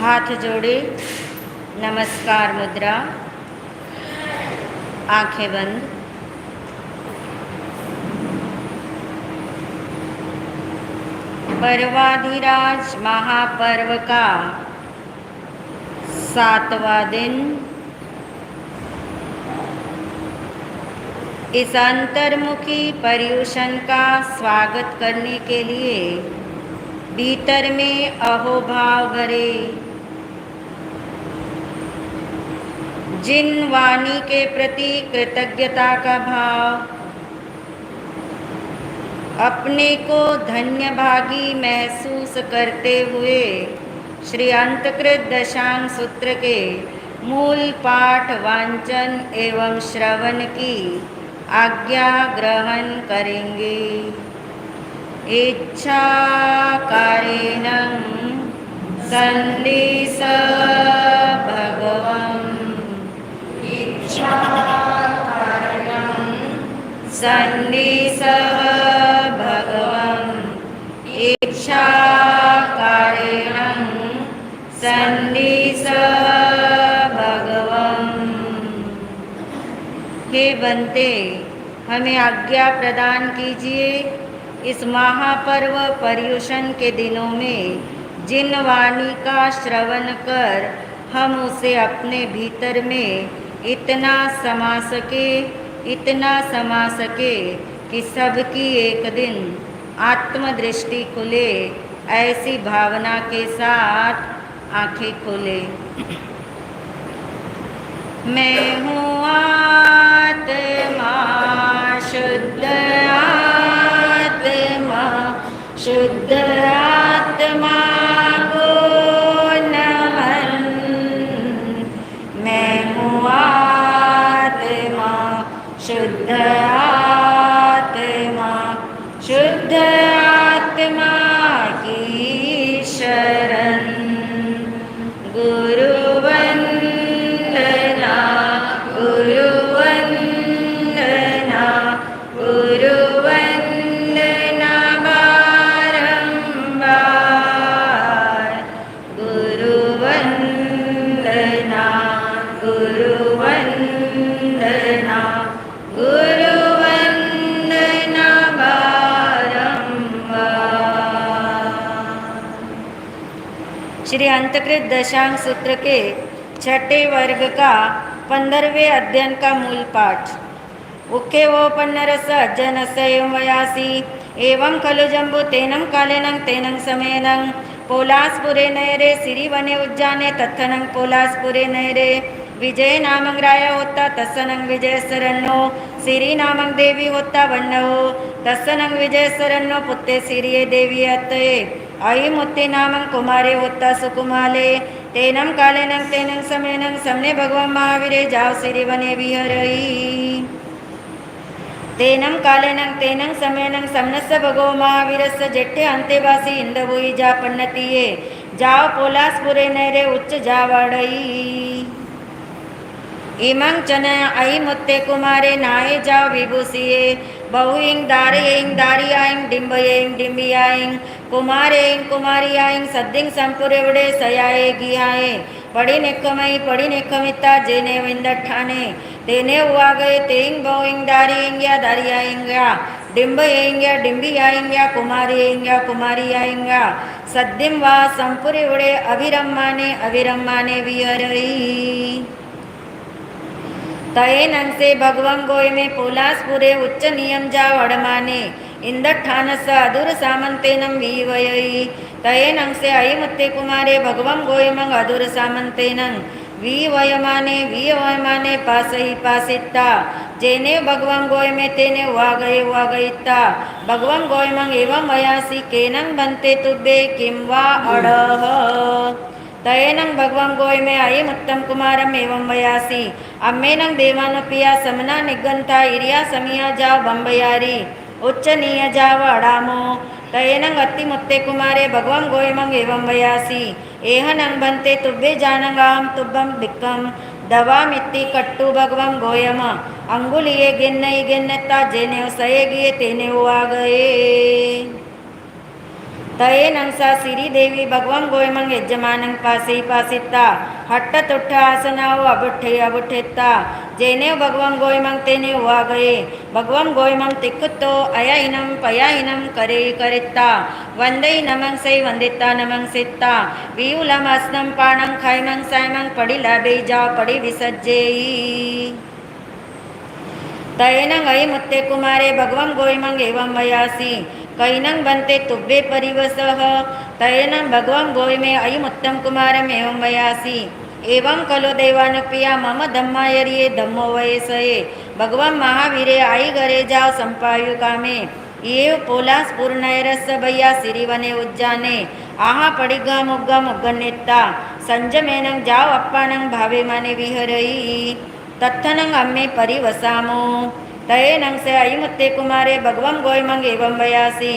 हाथ जोड़े, नमस्कार मुद्रा, आंखें बंद। पर्वाधिराज महापर्व का 7वां दिन। इस अंतर्मुखी पर्युषण का स्वागत करने के लिए भीतर में अहोभाव भरे, जिन वाणी के प्रति कृतज्ञता का भाव, अपने को धन्य भागी महसूस करते हुए श्री अंतकृत दशांग सूत्र के मूल पाठ वांचन एवं श्रवण की आज्ञा ग्रहण करेंगे। इच्छा कारेण संदेश भगवन्, इच्छा कारणं संदेश भगवन्, इच्छा कारणं संदेश भगवन्। हे बनते, हमें आज्ञा प्रदान कीजिए। इस महापर्व पर्युषण के दिनों में जिन वाणी का श्रवण कर हम उसे अपने भीतर में इतना समा सके कि सबकी एक दिन आत्मदृष्टि खुले, ऐसी भावना के साथ आंखें खोले। मैं हूँ आत्मा, शुद्ध आत्मा, शुद्ध आत्मा को नमन। मैं हूँ आत्मा, शुद्ध आत्मा, शुद्ध आत्मा की शरण। गुरु वंदना, गुरु वंदना, गुरु वंदना बारंबार। गुरु वंदना, गुरु वंदना, गुरु वंदना बारंबार। श्री अंतकृत दशांग सूत्र के छठे वर्ग का 15वें अध्ययन का मूल पाठ। उखे वो पन्नरस अज्जनस एवं वयासी एवं खलु जम्बु तेनं कालेनं तेनं समयनं पोलासपुरे नयरे सिरिवने उज्जाने तत्थनं पोलासपुरे नयरे विजय नामं राय होता तत्सनं विजय सरन्नो सिरि नामं देवी होता वन्नो तत्सनं विजय सरन्नो पुत्ते सिरिये देवी अत्तये आई मुत्ते नामं कुमारे होता सुकुमाले तेनं कालेनं तेनं समयनं समने भगवान महावीरे जाओ सिरिवने विहरई। तेनं कालेनं तेनं समयनं समनस्य भगवो महावीरस्य जेठे अंतेवासी इंदवोई जा पन्नतीये जाओ पोलासपुरे नयरे उच्च जावाड़ई। इमं चन आई मुत्ते कुमारे नाये जाओ विभूषिये बहुइंग दारियाइंग डिम्बयेंग डिम्बियाइंग कुमारेंग कुमारियाइंग सद्दिंग संपुरे वडे सयाए गियाए पड़ी नेकमिता जेने विंदठाने तेने हुआ गए तेंग बहुइंग दारियेंग्या दारियाइंग्या डिम्बयेंग्या डिम्बियाइंग्या कुमारियाइंग्या सद्दिम वा संपुरे वडे अभिरम्माने विहरई। तयेनं से भगवं गोय में पोलासपुरे उच्च नियम जा वड़माने इंदठानस अधुर सामंतेनं वीवयई। तयेनं से अयिमुत्ते कुमारे भगवं गोयमं अधुर सामंतेनं वीवयमाने पासई पासिता जेने भगवं गोय में तेने हुआ गईता भगवं गोयमं एवं वयासी केनं बनते तुब्बे किं वा अड़ह। तयेनं भगवं गोय में अयिम उत्तम कुमारम एवं वयासी अम्मेनं देवानुपिया समना निगंता इरिया समिया जाव बंबयारी उच्च निय जाव अड़ामो। तयेनं अति मुत्ते कुमारे भगवं गोयमं एवं वयासी एहनं बनते तुब्बे जानंगाम तुब्बं बिक्कम दवा मित्ती कट्टू भगवं गोयम अंगुलिये गिन्नता जेने सये गिये तेने हुआ गए। तयेनं सा श्रीदेवी भगवान गोयमंग यजमानं पासे पासिता हट्ट तुट्ठ आसनाओ अबुठे अबुठेता जेने भगवान गोयमंग तेने हुआ गए भगवान गोयमंग तिकुतो अयाहिनम पयाहिनम करे करेता वंदे नमंग से वंदिता नमंग सिता वियुलम अस्नम पाणं खायमंग सायमंग पड़ी लाबे जा पड़ी विसज्जेई तयेनं अयि मुत्ते कुमारे भगवान गोयमंग एवं वयासी कैनं बनते तुब्बे परिवसः तयेनं भगवान गोय में अयि उत्तम कुमारम एवं वयासी एवं कलो देवानपिया मम धम्मायरिये धम्मो वयसये भगवान महावीरे आई घरे जाओ संपायु कामे एव पोलास पूर्णयरस भैया सिरिवने उज्जाने आहा पडिगा मुग्गा मुग्गन्नेत्ता संजमेनं जाओ अप्पानं भावे माने विहरई तत्थनं अम्मे परिवसामो तयेनं से अयिमुत्ते कुमारे भगवं गोयमंग एवं वयासी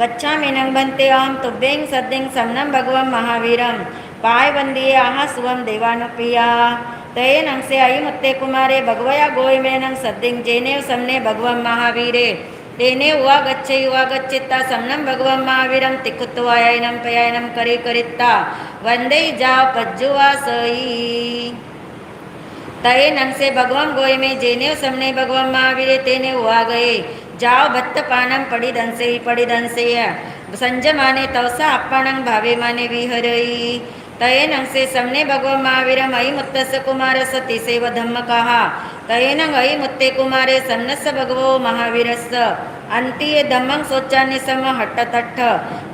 गच्छामिनं भन्ते अहं तुभ्यं सद्यं समनं भगवं महावीरं पाय वंदिये आहा सुवं देवानुप्रिया तयेनं से अयिमुत्ते कुमारे भगवया गोयमेनं सद्यं जेनेव समने भगवं महावीरे तेने हुआ गच्छिता समनं भगवं महावीरं तिकुत्वायनं पयायनं करे करिता वंदे जाओ पज्जुवा सई तयेनं से भगवान गोय में जेने समने भगवान महावीरे तेने हुआ गए जाओ भत्त पानम पड़ी दंसे संज माने तवसा अप्पाणं भावे माने विहरई तयेनं से समने भगवान महावीरम अयि मुत्तस कुमार सती सेव धम्म कहा तयेनं अयि मुत्ते कुमारे समनस भगवो महावीरस अंतिये धम्मं सोचानि सम हट्ट तट्ठ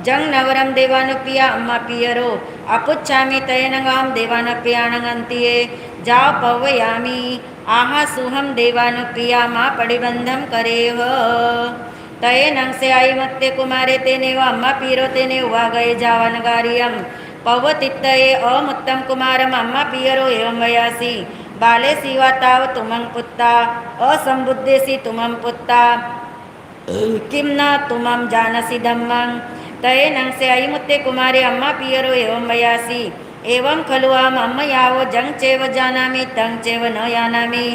जंग नवरम देवानुपिया अम्मा पियरो अपुच्छामि तयेनं अहं देवानपियाणं अंतिये जाओ पवयामी आहा सुहम देवानुप्रिया माँ पड़िबंधम करेह तयेनं से आई मत्ते कुमारे तेने व अम्मा पीरो तेने हुआ गए जावनगारियम पवतित्तये अमुत्तम कुमारम अम्मा पियरो एवं वयासी बाले सीवाताव तुमं पुत्ता असंबुद्धेसी तुमं पुत्ता किम न तुमं जानसी धम्मं तयेनं से आई मुत्ते कुमारे अम्मा पियरो एवं वयासी एवं खलु अहम् अम्मयावो जंग चेव जानामि तं चेव न यानामि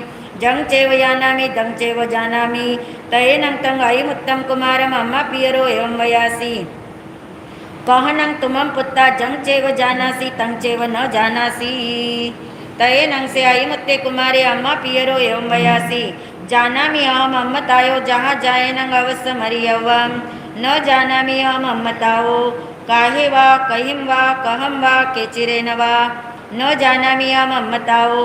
जंग चेव यानामि तं चेव जानामि तयेनं तं अयिमुत्तम कुमारम अम्मा पियरो एवं वयासी कहनं तुमं पुत्ता जंग चेव जानासि तं चेव न जानासि तयेनं से अयिमुत्ते कुमारे अम्मा पियरो एवं वयासी जानामि अहम् अम्मतायो जहाँ जायेनं अवश्य मरियवं न जानामि अहम् अम्मताओ काहे वा कहिं वा कहं वा केचिरेन वा न जानामि अहम् अम्मताओ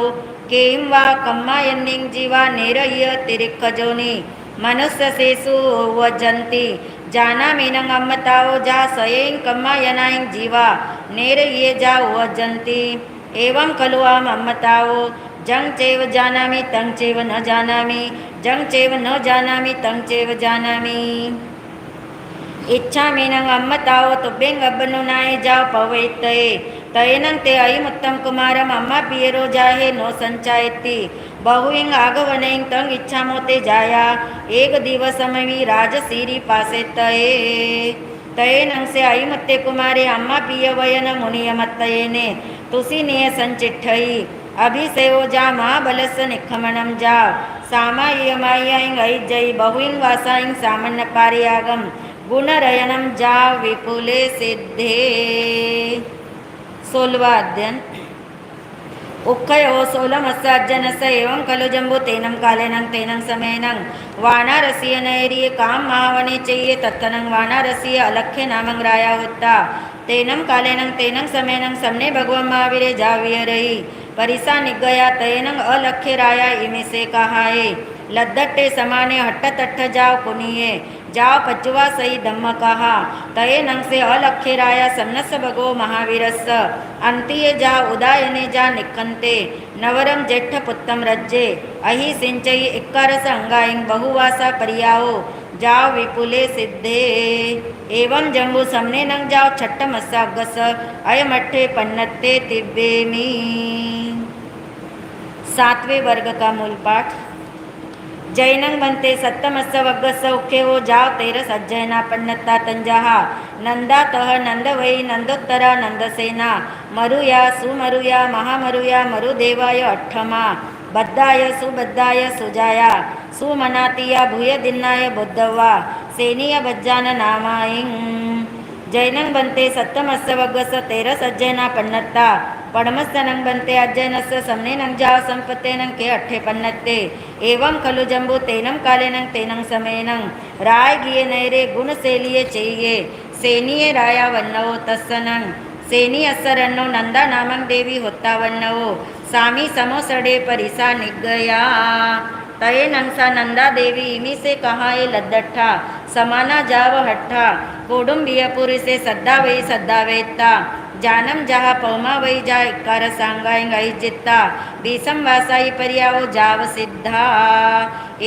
केहिं वा कम्मायन्निं जीवा नेरय्य तिरिक्खजोनि मनुष्यसेषु वजन्ति जानामिनं अम्मताओ जा सयें कम्मायनायं जीवा नेरय्ये जा वजन्ति एवं खलु अहम् अम्मताओ जंग चेव जानामि तं चेव न जानामि जंग चेव न जानामि तं चेव जानामि इच्छा मीनं अम्मताओ तुभ्यं अब्बनुनाय जाओ पवैत्तये तयेनं ते अयिमुत्तम कुमारम अम्मा पियरो जाहे नो संचायति बहुइं आगवनें तं इच्छामोते जाया एक दिवसमवि राजसीरी पासे तयेनं से अयिमुत्ते कुमारे अम्मा पियवयन मुनियमत्तयेने तुसिनिय संचिट्ठयि अभिसेवो जा महाबलस्य निखमनं जा सामायमायं ऐजयि बहुइं वासाइं सामान्य पारियागम गुणरयणं जा विपुले सिद्धे 16वां अध्ययन उक्खयो सोलमस्य अज्जनस्य एवं खलु जम्बो तेनं कालेनं तेनं समयनं वानारसीय नैरिये काम महावने चाहिए तत्थनं वानारसीय अलख्य नामं राया होता तेनं कालेनं तेनं समयनं समने भगवान महावीरे जाविय रही परिसा निगया तयनं अलख्य राया इमे से कहाए लद्दट्टे समाने हट्ट तट्ठ जाओ कुनिये जाओ पज्जुवा सही धम्म कहा तयेनं से अलख्य राया समनस भगो महावीरस्स अंतिये जा उदायने जा निक्कन्ते नवरम जेठ पुत्तम रज्जे अहि सिंचयि इक्कारस अंगायं बहुवासा परियाओ जाओ विपुले सिद्धे एवं जम्बू समने नंग जाओ छट्ट मस्सागस अयमट्ठे पन्नत्ते तिब्बेमी 7वें वर्ग का मूल पाठ जैनं बनते सप्तमस्य वग्गस्य उखे वो जाओ तेरस अज्जयना पन्नत्ता तंजाहा नंदा तह नंद वै नंदोत्तरा नंदसेना मरुया सुमरुया महामरुया मरुदेवाय अट्ठमा बद्धाय सुबद्धाय सुजाया सुमनातिया भूय दिन्नाय बुद्धवा सेनीय बज्जान नामायिं जैनं बनते सप्तमस्य वग्गस्य तेरसज्जैना पन्नत्ता पडमस्तनं बनते अज्जैनस्य समनेनं जाव संपत्तेनं के अट्ठे पन्नत्ते एवं खलु जंबू तेनं कालेनं तेनं समेनं राय गिये नैरे गुण सेलिये चेये सेनिये राया वन्नवो तस्सनं सेनी असरन्नो नंदा नामं देवी होता वन्नवो सामी समोसडे परिसा निगया तये नंसा नंदा देवी इमी से कहा ये लद्दठा समाना जाव हट्ठा कौडुंबिय पुरी से सद्दा वेत्ता जानम जहा पौमा वही जा इक्कार सांगाई गई जित्ता बीसम वासाई पर्यावो जाव सिद्धा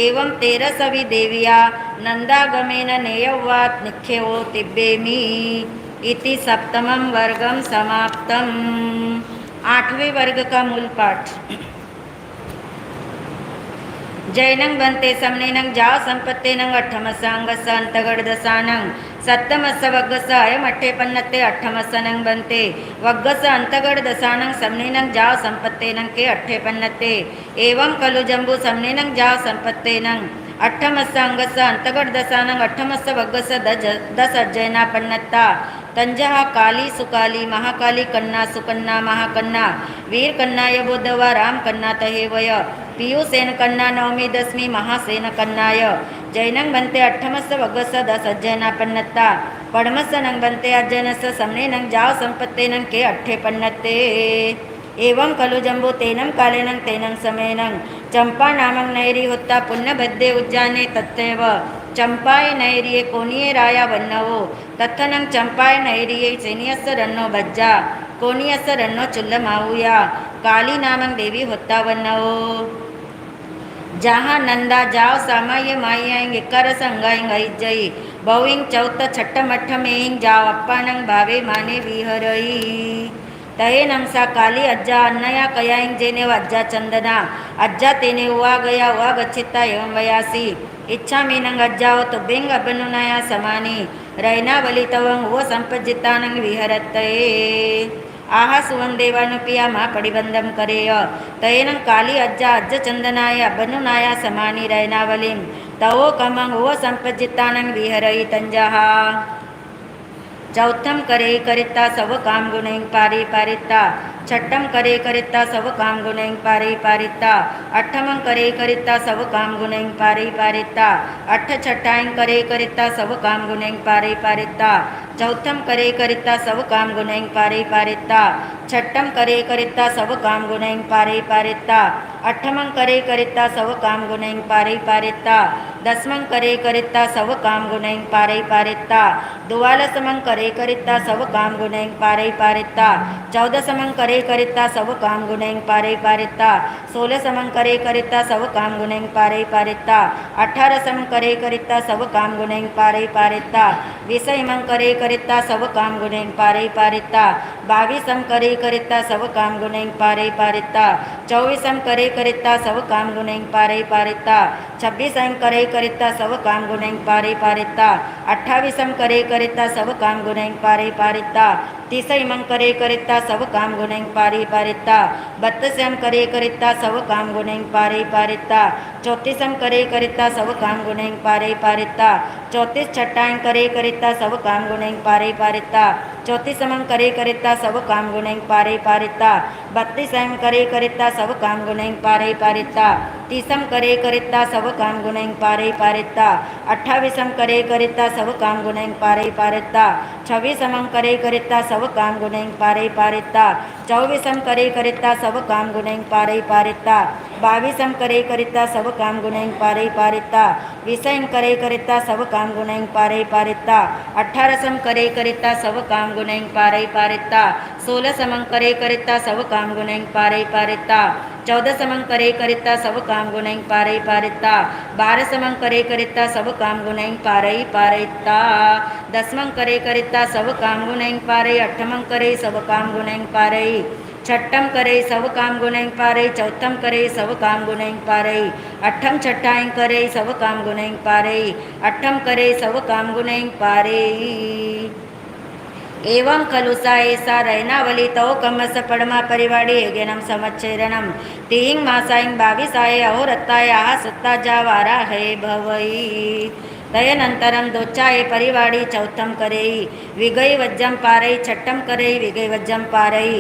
एवं तेरसवि देविया नंदा गमेन नेयवात निख्यो तिब्बेमी इति सप्तमं वर्गम समाप्तम। 8वें वर्ग का मूल पाठ। जैनं बनते समनेनं जा संपत्तेनं अठ्ठमसांगस अंतगढ़ दसानं सप्तमस वग्गस अयम अट्ठे पन्नत्ते अठ्ठमसनं बनते वग्गस अंतगढ़ दसानं समनेनं जा संपत्तेनं के अट्ठे पन्नत्ते एवं कलु जंबू समनेनं जा संपत्तेनं अठ्ठमसांगस अंतगढ़ दसानं अठ्ठमस वग्गस दस अज्जैना पन्नत्ता तंजहा काली सुकाली महाकाली कन्ना सुकन्ना महाकन्ना वीर कन्ना यबोधवा राम कन्ना तहेवय पीयूसेन कन्ना नवमी दसमी महासेन कन्नाय जैनं बनते अठ्ठमस वग्गस दस अज्जैना पन्नत्ता पडमसनं बनते अज्जैनस समनेनं जाव संपत्तेनं के अट्ठे पन्नत्ते एवं खलु जंबू तेनं कालेनं तेनं समेनं चंपा नामं नैरी होता पुण्यभद्दे उज्जाने तत्तेव चंपाय नैरिये कोनिये राया वन्नवो तत्थनं चंपाय नैरिये सेनियस्य रन्नो बज्जा कोनियस्य रन्नो चुल्लमावुया काली नामं देवी होता वन्नवो जहाँ नंदा जाव सामाय मायाइंग इक्कर संगाइंग ऐजई बहुइंग चौथ छट्ट मठ में जाव अप्पानंग भावे माने विहरई तहे नंसा काली अज्जा अन्नया कयाइंग जेने अज्जा चंदना अज्जा तेने हुआ गया हुआ गच्छिता एवं वयासी इच्छा मीनंग अज्जाओ तो बेंग अबनुनाया समानी रैना वली तवंग वो संपजितानंग विहरत्ते आहा सुवन देवानु पिया मा पडिबंधम करेय तयनं काली अज्जा अज्ज चंदनाय अबनुनाया समानी रैनावलिम तवो कमंग वो संपजितानंग विहरई तंजहा चौथम करे करिता सब काम गुणें पारी पारिता छठम करे करिता सब काम गुणें पारी पारिता अठमं करे करिता सब काम गुणें पारी पारिता अठ छठाएं करे करिता सब काम गुणें पारी पारिता चौथम करे करिता सब काम गुणें पारी पारिता छठम करे करिता सब काम गुणें पारी पारिता अठमं करे करिता सब काम गुणें पारी पारिता दसमं करे करिता सब काम गुणें पारी पारिता दुवालसमं करे करिता सब काम गुणें पारी पारिता चौदसमं करे करिता सब काम गुणें पारी पारिता 16समं करे करिता सब काम गुणें पारी पारिता 18समं करे करिता सब काम गुणें पारी पारिता 20मं करे करिता सब काम गुणें पारी पारिता 22मं करे करिता सब काम गुणें पारी पारिता 24मं करे करिता सब काम गुणें पारी पारिता 26मं करे करिता सब काम गुणें पारी पारिता 28मं करे करिता सब काम गुणें पारी पारिता 30मं करे करिता सब काम गुणें पारी पारिता 32मं करे करिता सब काम गुणें पारी पारिता 34मं करे करिता सब काम गुणें पारी पारिता 34 छठाएं करे करिता सब काम गुणें पारी पारिता 34मं करे करिता सब काम गुणें पारी पारिता 32मं करे करिता सब काम गुणें पारी पारिता 30मं करे करिता सब काम गुणें पारी पारिता 28मं करे करिता सब काम गुणें पारी पारिता 26मं करे करिता सब काम गुणें पारी पारिता 24मं करे करिता सब काम गुणें पारी पारिता 22मं करे करिता सब काम गुणें पारी पारिता 20मं करे करिता सब काम गुणें पारी पारिता 18मं करे करिता सब काम गुणें पारी पारिता 16मं करे करिता सब काम गुणें पारी पारिता 14मं करे करिता सब काम गुणें पारी पारिता 12मं करे करिता सब काम गुणें पारी पारिता 10मं करे करिता सब काम गुणें पारी 8मं करे सब काम गुणें पारी 6ठं करे सब काम गुणें पारी 4थं करे सब काम गुणें पारी 8ठं छठाएं करे सब काम गुणें पारी 8ठं करे सब काम गुणें पारी एवं खलु सा ऐसा रैनावली तव कमस पड़मा परिवाड़ी हेगेनम समच्छेरणम तिहिंग मासाइंग 22 आये अहोरत्ताय आहा सुत्ता जा वारा है भवई तयनंतरम दोच्चाये परिवाड़ी चौथम करेई विगई वज्जम पारई छठम करेई विगई वज्जम पारई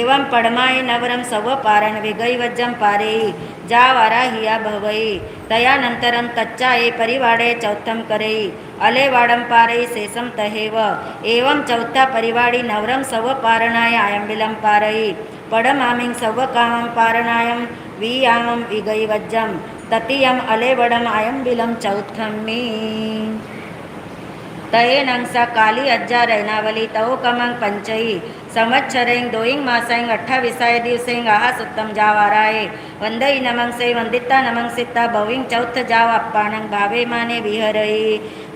एवं पड़माई नवरम सव पारण विगई वज्जम पारेई जा वारा हिया भवई तयानंतरम तच्चाये परिवाड़े चौथम करेई अले वाड़म पारई शेषम तहेव एवं चौथा परिवाड़ी नवरम सव पारणाय आयम्बिलम पारई पड़मामिंग सव कामम पारणायम वियामम विगई वज्जम ततीयम अलेवड़म आयम्बिलम चौथमी तये नंसा काली अज्जा रैनावली तव कमंग पंचई संवत्सरें दोइंग मासें 28 दिवसें आहा सुत्तम जावाराए वंदई नमंग से वंदिता नमंग सिता भविंग चौथ जाव अप्पानंग भावे माने विहरई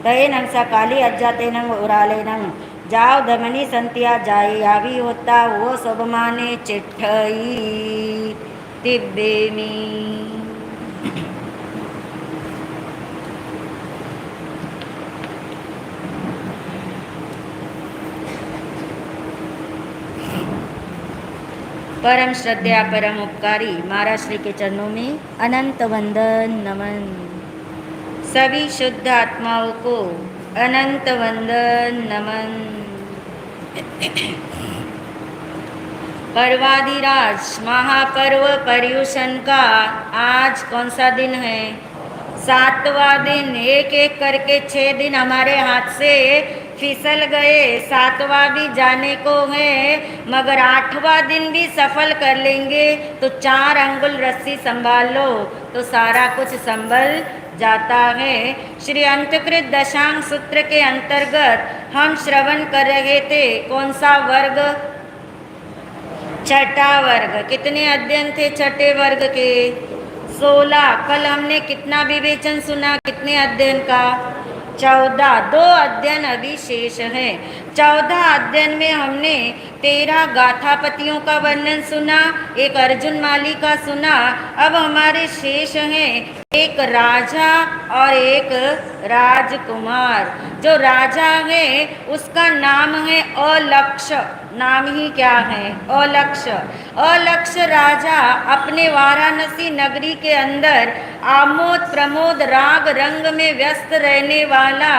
तये नंसा काली अज्जा तेनंग उराले नंग जाव धमनी संतिया जाई आवी होता वो सब माने चिट्ठई तिब्बेमी। परम श्रद्धा परम उपकारी महाराज श्री के चरणों में अनंत वंदन नमन। सभी शुद्ध आत्माओं को अनंत वंदन नमन। पर्वाधिराज महापर्व पर्युषण का आज कौन सा दिन है? 7वां दिन। एक एक करके 6 दिन हमारे हाथ से फिसल गए, 7वां भी जाने को है, मगर 8वां दिन भी सफल कर लेंगे तो 4 अंगुल रस्सी संभाल लो तो सारा कुछ संभल जाता है। श्री अंतकृत दशांग सूत्र के अंतर्गत हम श्रवण कर रहे थे। कौन सा वर्ग? छठा वर्ग। कितने अध्ययन थे छठे वर्ग के? 16। कल हमने कितना विवेचन सुना? कितने अध्ययन का? 14। 2 अध्ययन अभी शेष हैं। 14 अध्ययन में हमने 13 गाथापतियों का वर्णन सुना, एक अर्जुन माली का सुना। अब हमारे शेष हैं एक राजा और एक राजकुमार। जो राजा है उसका नाम है अलक्ष्य। नाम ही क्या है? अलक्ष्य। अलक्ष्य राजा अपने वाराणसी नगरी के अंदर आमोद प्रमोद राग रंग में व्यस्त रहने वाला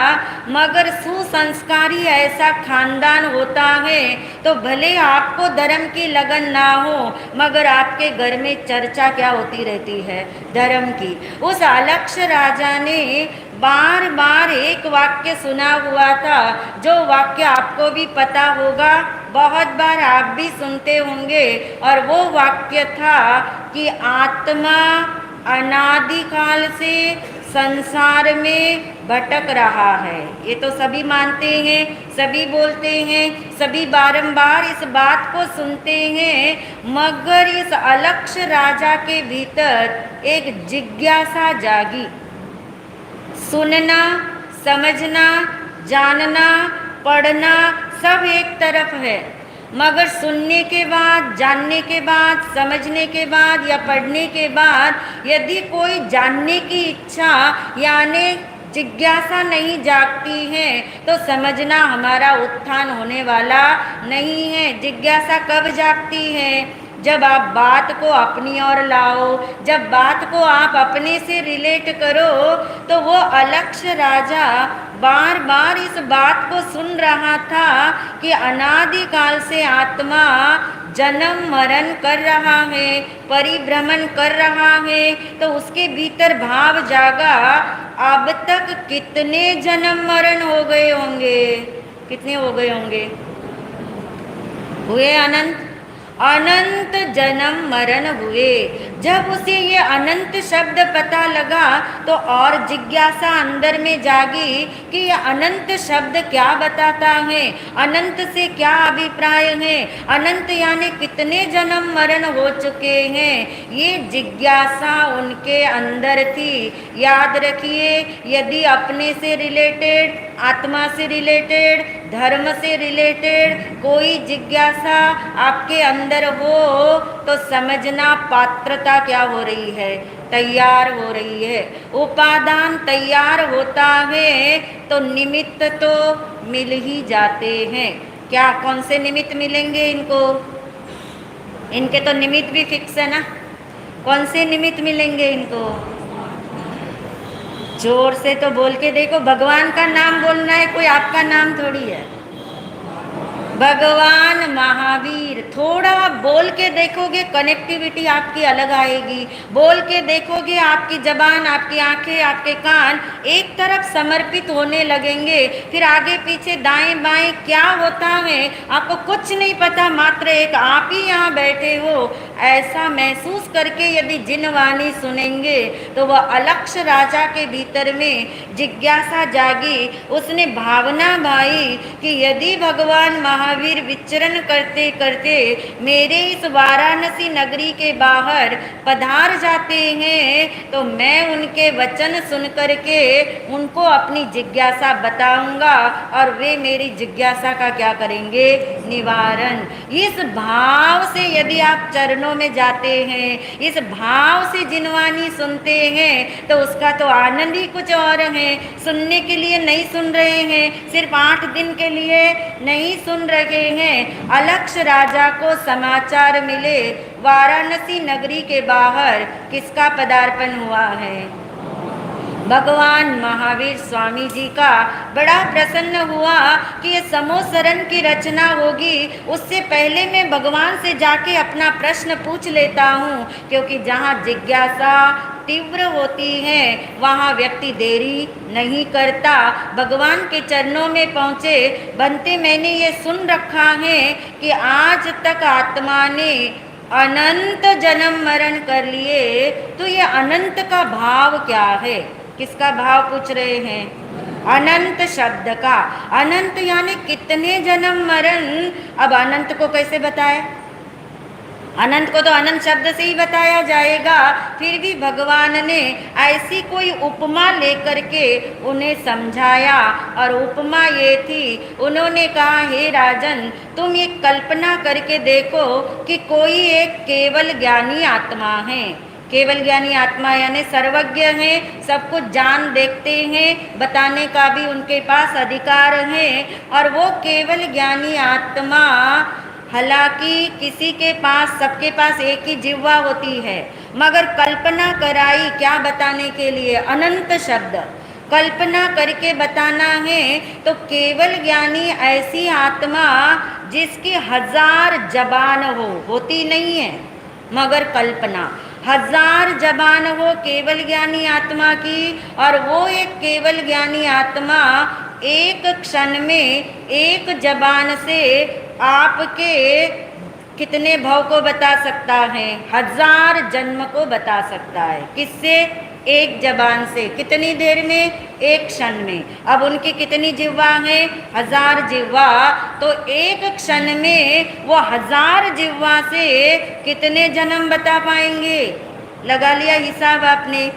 मगर सुसंस्कारी ऐसा खानदान होता है तो भले आपको धर्म की लगन ना हो मगर आपके घर में चर्चा क्या होती रहती है? धर्म की। उस अलक्ष्य राजा ने बार बार एक वाक्य सुना हुआ था, जो वाक्य आपको भी पता होगा, बहुत बार आप भी सुनते होंगे, और वो वाक्य था कि आत्मा अनादिकाल से संसार में भटक रहा है। ये तो सभी मानते हैं, सभी बोलते हैं, सभी बारंबार इस बात को सुनते हैं, मगर इस अलक्ष्य राजा के भीतर एक जिज्ञासा जागी। सुनना, समझना, जानना, पढ़ना सब एक तरफ है, मगर सुनने के बाद, जानने के बाद, समझने के बाद या पढ़ने के बाद यदि कोई जानने की इच्छा यानी जिज्ञासा नहीं जागती है तो समझना हमारा उत्थान होने वाला नहीं है। जिज्ञासा कब जागती है? जब आप बात को अपनी ओर लाओ, जब बात को आप अपने से रिलेट करो। तो वो अलक्ष्य राजा बार बार इस बात को सुन रहा था कि अनादिकाल से आत्मा जन्म मरण कर रहा है, परिभ्रमण कर रहा है, तो उसके भीतर भाव जागा, अब तक कितने जन्म मरण हो गए होंगे? कितने हो गए होंगे? हुए अनंत। अनंत जन्म मरण हुए। जब उसे ये अनंत शब्द पता लगा तो और जिज्ञासा अंदर में जागी कि ये अनंत शब्द क्या बताता है, अनंत से क्या अभिप्राय है, अनंत यानी कितने जन्म मरण हो चुके हैं। ये जिज्ञासा उनके अंदर थी। याद रखिए, यदि अपने से रिलेटेड, आत्मा से रिलेटेड, धर्म से रिलेटेड कोई जिज्ञासा आपके अंदर हो तो समझना पात्रता क्या हो रही है? तैयार हो रही है। उपादान तैयार होता है तो निमित्त तो मिल ही जाते हैं। क्या कौन से निमित्त मिलेंगे इनको? इनके तो निमित्त भी फिक्स है ना। कौन से निमित्त मिलेंगे इनको? जोर से तो बोल के देखो, भगवान का नाम बोलना है, कोई आपका नाम थोड़ी है। भगवान महावीर, थोड़ा आप बोल के देखोगे, कनेक्टिविटी आपकी अलग आएगी। बोल के देखोगे, आपकी जबान, आपकी आंखें, आपके कान एक तरफ समर्पित होने लगेंगे। फिर आगे पीछे दाएं बाएं क्या होता है आपको कुछ नहीं पता, मात्र एक आप ही यहाँ बैठे हो ऐसा महसूस करके यदि जिन वाणी सुनेंगे तो वह अलक्ष राजा के भीतर में जिज्ञासा जागी। उसने भावना भाई कि यदि भगवान महावीर विचरण करते करते मेरे इस वाराणसी नगरी के बाहर पधार जाते हैं तो मैं उनके वचन सुन करके उनको अपनी जिज्ञासा बताऊंगा और वे मेरी जिज्ञासा का क्या करेंगे, निवारण। इस भाव से यदि आप चरणों में जाते हैं, इस भाव से जिनवानी सुनते हैं तो उसका तो आनंद ही कुछ और है। सुनने के लिए नहीं सुन रहे हैं, सिर्फ 8 दिन के लिए नहीं सुन रहे हैं। अलक्ष राजा को समाचार मिले वाराणसी नगरी के बाहर किसका पदार्पण हुआ है, भगवान महावीर स्वामी जी का। बड़ा प्रसन्न हुआ कि ये समोसरण की रचना होगी। उससे पहले मैं भगवान से जाके अपना प्रश्न पूछ लेता हूँ, क्योंकि जहाँ जिज्ञासा तीव्र होती है वहाँ व्यक्ति देरी नहीं करता। भगवान के चरणों में पहुँचे, बनते मैंने ये सुन रखा है कि आज तक आत्मा ने अनंत जन्म मरण कर लिए, तो ये अनंत का भाव क्या है, किसका भाव पूछ रहे हैं, अनंत शब्द का। अनंत यानी कितने जन्म मरण। अब अनंत को कैसे बताए, अनंत को तो अनंत शब्द से ही बताया जाएगा। फिर भी भगवान ने ऐसी कोई उपमा लेकर के उन्हें समझाया, और उपमा ये थी, उन्होंने कहा हे राजन तुम ये कल्पना करके देखो कि कोई एक केवल ज्ञानी आत्मा है। केवल ज्ञानी आत्मा यानी सर्वज्ञ हैं, सब कुछ जान देखते हैं, बताने का भी उनके पास अधिकार है। और वो केवल ज्ञानी आत्मा, हालांकि किसी के पास, सबके पास एक ही जिह्वा होती है, मगर कल्पना कराई क्या बताने के लिए, अनंत शब्द कल्पना करके बताना है। तो केवल ज्ञानी ऐसी आत्मा जिसकी 1000 जबान होती नहीं है, मगर कल्पना 1000 जबान हो केवल ज्ञानी आत्मा की। और वो एक केवल ज्ञानी आत्मा एक क्षण में एक जबान से आपके कितने भव को बता सकता है, 1000 जन्म को बता सकता है। किससे, एक जबान से। कितनी देर में, एक क्षण में। अब उनकी कितनी जिह्वा है, 1000 जिह्वा। तो एक क्षण में वो 1000 जिह्वा से कितने जन्म बता पाएंगे। लगा लिया हिसाब आपने,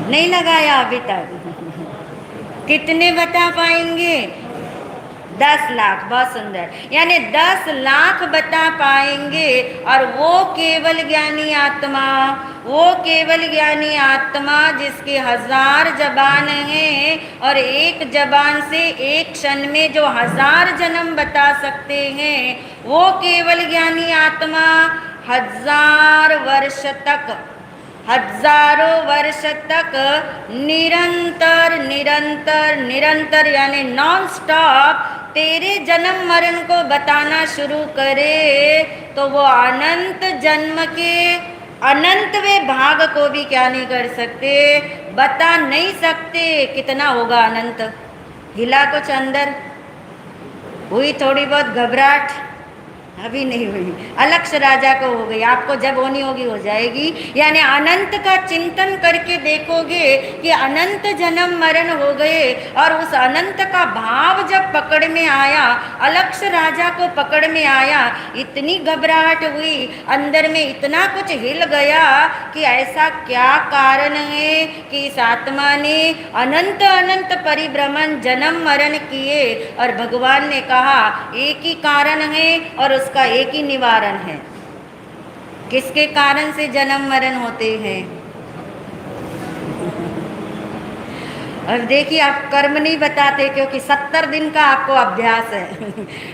नहीं लगाया अभी तक, कितने बता पाएंगे, 10 लाख। बहुत सुंदर, यानी 10 लाख बता पाएंगे। और वो केवल ज्ञानी आत्मा, वो केवल ज्ञानी आत्मा जिसके 1000 जबान हैं और एक जबान से एक क्षण में जो 1000 जन्म बता सकते हैं, वो केवल ज्ञानी आत्मा 1000 वर्ष तक, हजारों वर्ष तक निरंतर निरंतर निरंतर यानी नॉन स्टॉप तेरे जन्म मरण को बताना शुरू करे, तो वो अनंत जन्म के अनंतवें भाग को भी क्या नहीं कर सकते, बता नहीं सकते। कितना होगा अनंत, हिला कुछ अंदर, हुई थोड़ी बहुत घबराहट, अभी नहीं हुई, अलक्ष राजा को हो गई, आपको जब होनी होगी हो जाएगी। यानी अनंत का चिंतन करके देखोगे कि अनंत जन्म मरण हो गए, और उस अनंत का भाव जब पकड़ में आया, अलक्ष राजा को पकड़ में आया, इतनी घबराहट हुई, अंदर में इतना कुछ हिल गया कि ऐसा क्या कारण है कि इस आत्मा ने अनंत अनंत परिभ्रमण जन्म मरण किए। और भगवान ने कहा एक ही कारण है और उसका एक ही निवारण है। किसके कारण से जन्म मरण होते हैं, और देखिए आप कर्म नहीं बताते क्योंकि 70 दिन का आपको अभ्यास है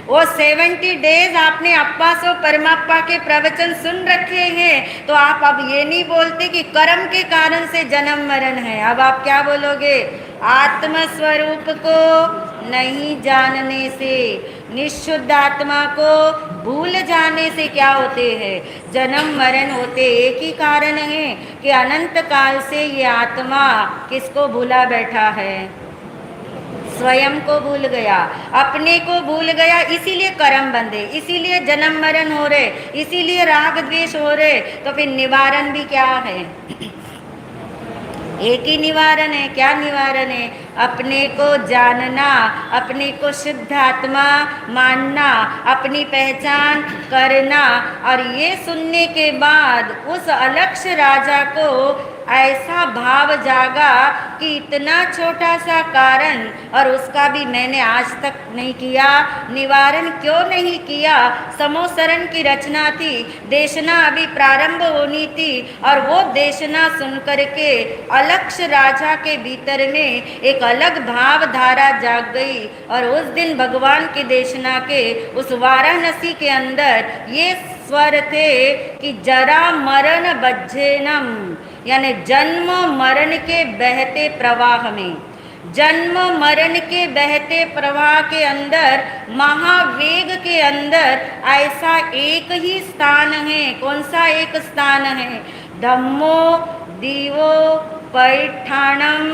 वो 70 डेज आपने अप्पा सो परमाप्पा के प्रवचन सुन रखे हैं, तो आप अब ये नहीं बोलते कि कर्म के कारण से जन्म मरण है। अब आप क्या बोलोगे? आत्म स्वरूप को नहीं जानने से, निशुद्ध आत्मा को भूल जाने से क्या होते हैं? जन्म मरण होते। एक ही कारण है कि अनंत काल से ये आत्मा किसको भूला बैठा है? स्वयं को भूल गया, अपने को भूल गया, इसीलिए कर्म बंधे, इसीलिए जन्म मरण हो रहे, इसीलिए राग द्वेष हो रहे। तो फिर निवारण भी क्या है? एक ही निवारण है। क्या निवारण है? अपने को जानना, अपने को शुद्ध आत्मा मानना, अपनी पहचान करना। और ये सुनने के बाद उस अलक्ष राजा को ऐसा भाव जागा कि इतना छोटा सा कारण और उसका भी मैंने आज तक नहीं किया, निवारण क्यों नहीं किया? समोसरण की रचना थी, देशना अभी प्रारंभ होनी थी, और वो देशना सुन करके अलक्ष राजा के भीतर में एक अलग भाव धारा जाग गई। और उस दिन भगवान की देशना के उस वाराणसी के अंदर ये स्वर थे कि जरा मरण बज्जेनम, यानी जन्म मरण के बहते प्रवाह में, जन्म मरण के बहते प्रवाह के अंदर, महावेग के अंदर ऐसा एक ही स्थान है। कौन सा एक स्थान है? धम्मो दीवो पैठाणम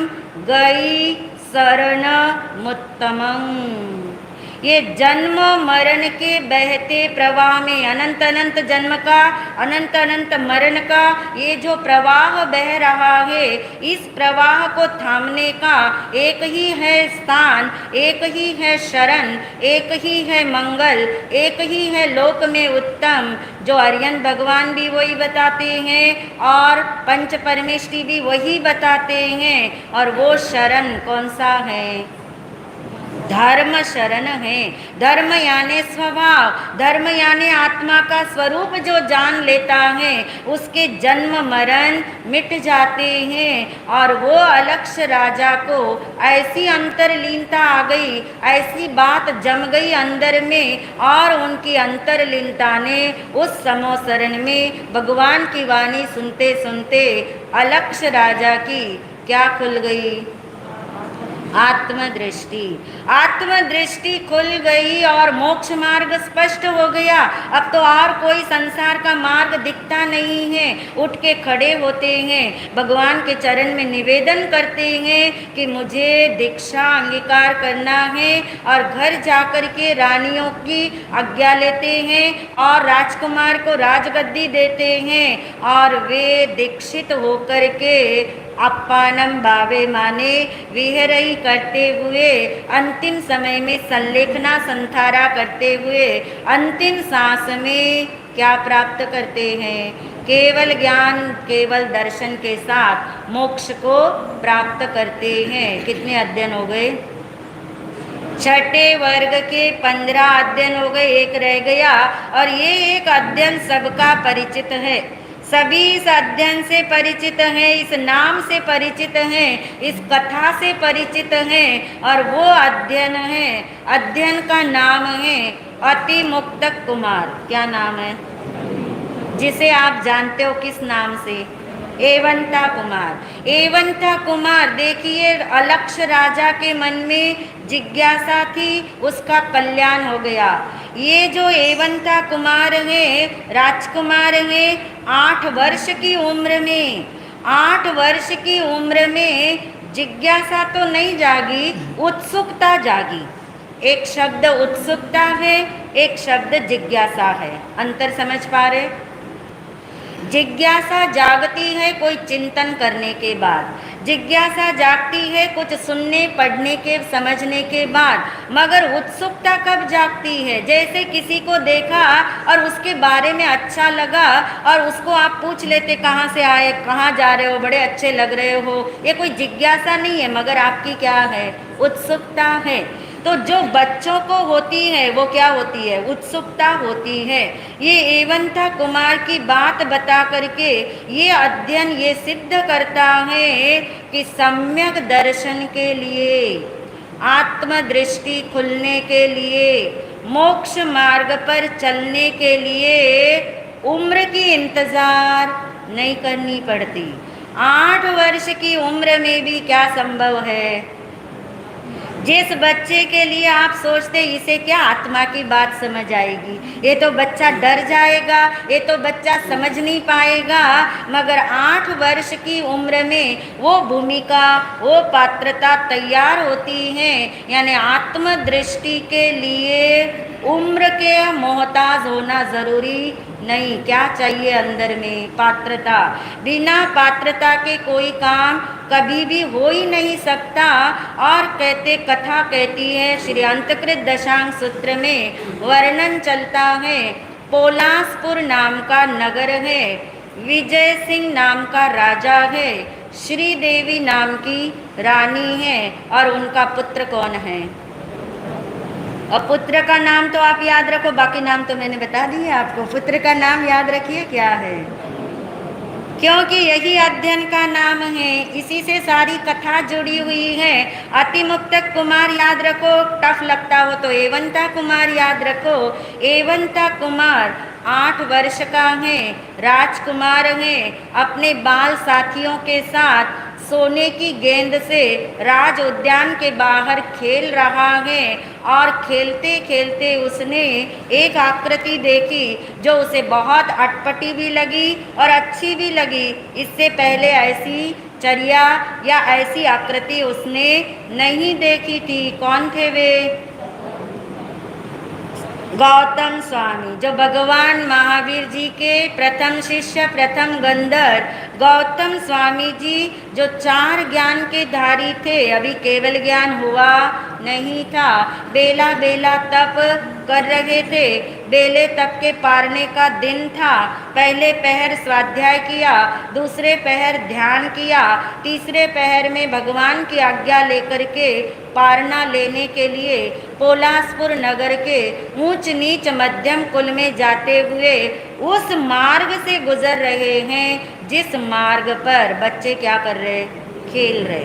गई शरण मुत्तमं। ये जन्म मरण के बहते प्रवाह में, अनंत अनंत जन्म का, अनंत अनंत मरण का ये जो प्रवाह बह रहा है, इस प्रवाह को थामने का एक ही है स्थान, एक ही है शरण, एक ही है मंगल, एक ही है लोक में उत्तम। जो आर्यन भगवान भी वही बताते हैं और पंच परमेष्ठी भी वही बताते हैं। और वो शरण कौन सा है? धर्म शरण है। धर्म यानी स्वभाव, धर्म यानी आत्मा का स्वरूप जो जान लेता है उसके जन्म मरण मिट जाते हैं। और वो अलक्ष राजा को ऐसी अंतरलीनता आ गई, ऐसी बात जम गई अंदर में, और उनकी अंतरलीनता ने उस समोसरण में भगवान की वाणी सुनते सुनते अलक्ष राजा की क्या खुल गई? आत्मदृष्टि। आत्मदृष्टि खुल गई और मोक्ष मार्ग स्पष्ट हो गया। अब तो और कोई संसार का मार्ग दिखता नहीं है। उठ के खड़े होते हैं, भगवान के चरण में निवेदन करते हैं कि मुझे दीक्षा अंगीकार करना है, और घर जाकर के रानियों की आज्ञा लेते हैं और राजकुमार को राजगद्दी देते हैं, और वे दीक्षित होकर के अपानम भावे माने विहरई करते हुए, अंतिम समय में संलेखना संथारा करते हुए, अंतिम सांस में क्या प्राप्त करते हैं? केवल ज्ञान, केवल दर्शन के साथ मोक्ष को प्राप्त करते हैं। कितने अध्ययन हो गए? छठे वर्ग के 15 अध्ययन हो गए, एक रह गया। और ये एक अध्ययन सबका परिचित है, सभी इस अध्ययन से परिचित हैं, इस नाम से परिचित हैं, इस कथा से परिचित हैं। और वो अध्ययन है, अध्ययन का नाम है अति मुक्तक कुमार। क्या नाम है? जिसे आप जानते हो किस नाम से? एवंता कुमार। एवंता कुमार, देखिए अलक्ष राजा के मन में जिज्ञासा थी, उसका कल्याण हो गया। ये जो एवंता कुमार है, राजकुमार है, 8 वर्ष की उम्र में, 8 वर्ष की उम्र में जिज्ञासा तो नहीं जागी, उत्सुकता जागी। एक शब्द उत्सुकता है, एक शब्द जिज्ञासा है। अंतर समझ पा रहे? जिज्ञासा जागती है कोई चिंतन करने के बाद, जिज्ञासा जागती है कुछ सुनने पढ़ने के समझने के बाद। मगर उत्सुकता कब जागती है? जैसे किसी को देखा और उसके बारे में अच्छा लगा और उसको आप पूछ लेते कहाँ से आए, कहाँ जा रहे हो, बड़े अच्छे लग रहे हो। ये कोई जिज्ञासा नहीं है, मगर आपकी क्या है? उत्सुकता है। तो जो बच्चों को होती है वो क्या होती है? उत्सुकता होती है। ये एवंता कुमार की बात बता करके ये अध्ययन ये सिद्ध करता है कि सम्यक दर्शन के लिए, आत्मदृष्टि खुलने के लिए, मोक्ष मार्ग पर चलने के लिए उम्र की इंतजार नहीं करनी पड़ती। 8 वर्ष की उम्र में भी क्या संभव है? जिस बच्चे के लिए आप सोचते इसे क्या आत्मा की बात समझ आएगी, ये तो बच्चा डर जाएगा, ये तो बच्चा समझ नहीं पाएगा, मगर 8 वर्ष की उम्र में वो भूमिका, वो पात्रता तैयार होती है। यानी आत्मदृष्टि के लिए उम्र के मोहताज होना जरूरी नहीं। क्या चाहिए अंदर में? पात्रता। बिना पात्रता के कोई काम कभी भी हो ही नहीं सकता। और कथा कहती है, श्री अंतकृत दशांग सूत्र में वर्णन चलता है, पोलासपुर नाम का नगर है, विजय सिंह नाम का राजा है, श्रीदेवी नाम की रानी है, और उनका पुत्र कौन है? और पुत्र का नाम तो आप याद रखो, बाकी नाम तो मैंने बता दिए आपको। पुत्र का नाम याद रखिए क्या है, क्योंकि यही अध्ययन का नाम है, इसी से सारी कथा जुड़ी हुई है। अतिमुक्तक कुमार याद रखो, टफ लगता हो तो एवंता कुमार याद रखो। एवंता कुमार 8 वर्ष का है, राजकुमार है, अपने बाल साथियों के साथ सोने की गेंद से राज उद्यान के बाहर खेल रहा है। और खेलते खेलते उसने एक आकृति देखी जो उसे बहुत अटपटी भी लगी और अच्छी भी लगी। इससे पहले ऐसी चर्या या ऐसी आकृति उसने नहीं देखी थी। कौन थे वे? गौतम स्वामी, जो भगवान महावीर जी के प्रथम शिष्य, प्रथम गंधर गौतम स्वामी जी, जो 4 ज्ञान के धारी थे। अभी केवल ज्ञान हुआ नहीं था, बेला बेला तप कर रहे थे। बेले तप के पारने का दिन था। पहले पहर स्वाध्याय किया, दूसरे पहर ध्यान किया, तीसरे पहर में भगवान की आज्ञा लेकर के पारना लेने के लिए पोलासपुर नगर के ऊंच नीच मध्यम कुल में जाते हुए उस मार्ग से गुजर रहे हैं जिस मार्ग पर बच्चे क्या कर रहे? खेल रहे।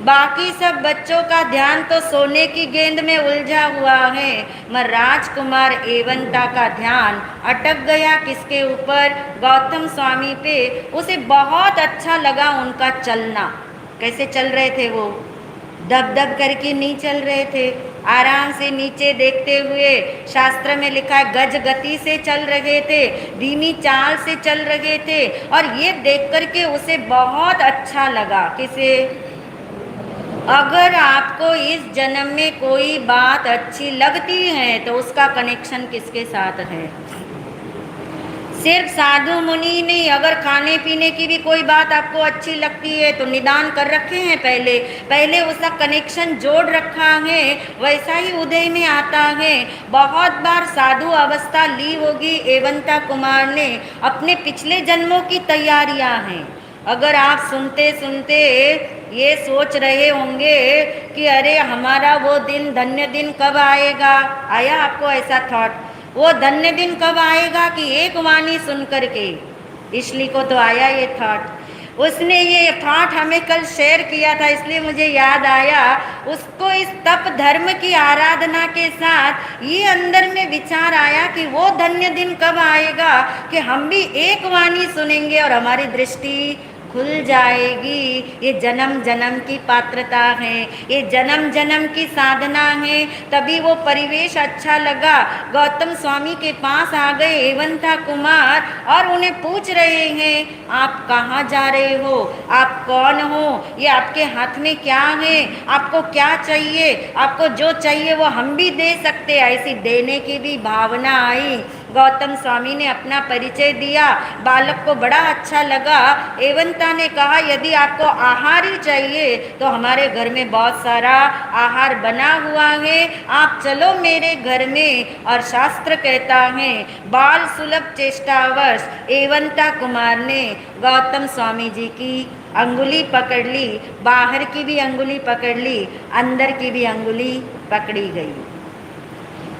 बाकी सब बच्चों का ध्यान तो सोने की गेंद में उलझा हुआ है, मगर राजकुमार एवंता का ध्यान अटक गया किसके ऊपर? गौतम स्वामी पे। उसे बहुत अच्छा लगा उनका चलना। कैसे चल रहे थे वो? दब दब करके नहीं चल रहे थे, आराम से नीचे देखते हुए। शास्त्र में लिखा है गज गति से चल रहे थे, धीमी चाल से चल रहे थे। और ये देख करके उसे बहुत अच्छा लगा। किसे? अगर आपको इस जन्म में कोई बात अच्छी लगती है तो उसका कनेक्शन किसके साथ है? सिर्फ साधु मुनि नहीं, अगर खाने पीने की भी कोई बात आपको अच्छी लगती है तो निदान कर रखे हैं, पहले उसका कनेक्शन जोड़ रखा है, वैसा ही उदय में आता है। बहुत बार साधु अवस्था ली होगी एवंता कुमार ने, अपने पिछले जन्मों की तैयारियां हैं। अगर आप सुनते सुनते ये सोच रहे होंगे कि अरे हमारा वो दिन, धन्य दिन कब आएगा? आया आपको ऐसा थॉट? वो धन्य दिन कब आएगा कि एक वाणी सुन करके? इसलिए को तो आया ये थॉट। उसने ये थॉट हमें कल शेयर किया था, इसलिए मुझे याद आया। उसको इस तप धर्म की आराधना के साथ ये अंदर में विचार आया कि वो धन्य दिन कब आएगा कि हम भी एक वाणी सुनेंगे और हमारी दृष्टि खुल जाएगी। ये जन्म जन्म की पात्रता है, ये जन्म जन्म की साधना है। तभी वो परिवेश अच्छा लगा। गौतम स्वामी के पास आ गए एवंता कुमार और उन्हें पूछ रहे हैं, आप कहाँ जा रहे हो? आप कौन हो? ये आपके हाथ में क्या है? आपको क्या चाहिए? आपको जो चाहिए वो हम भी दे सकते। ऐसी देने की भी भावना आई। गौतम स्वामी ने अपना परिचय दिया। बालक को बड़ा अच्छा लगा। एवंता ने कहा, यदि आपको आहार ही चाहिए तो हमारे घर में बहुत सारा आहार बना हुआ है, आप चलो मेरे घर में। और शास्त्र कहता है बाल सुलभ चेष्टावश एवंता कुमार ने गौतम स्वामी जी की अंगुली पकड़ ली, बाहर की भी अंगुली पकड़ ली, अंदर की भी अंगुली पकड़ी गई।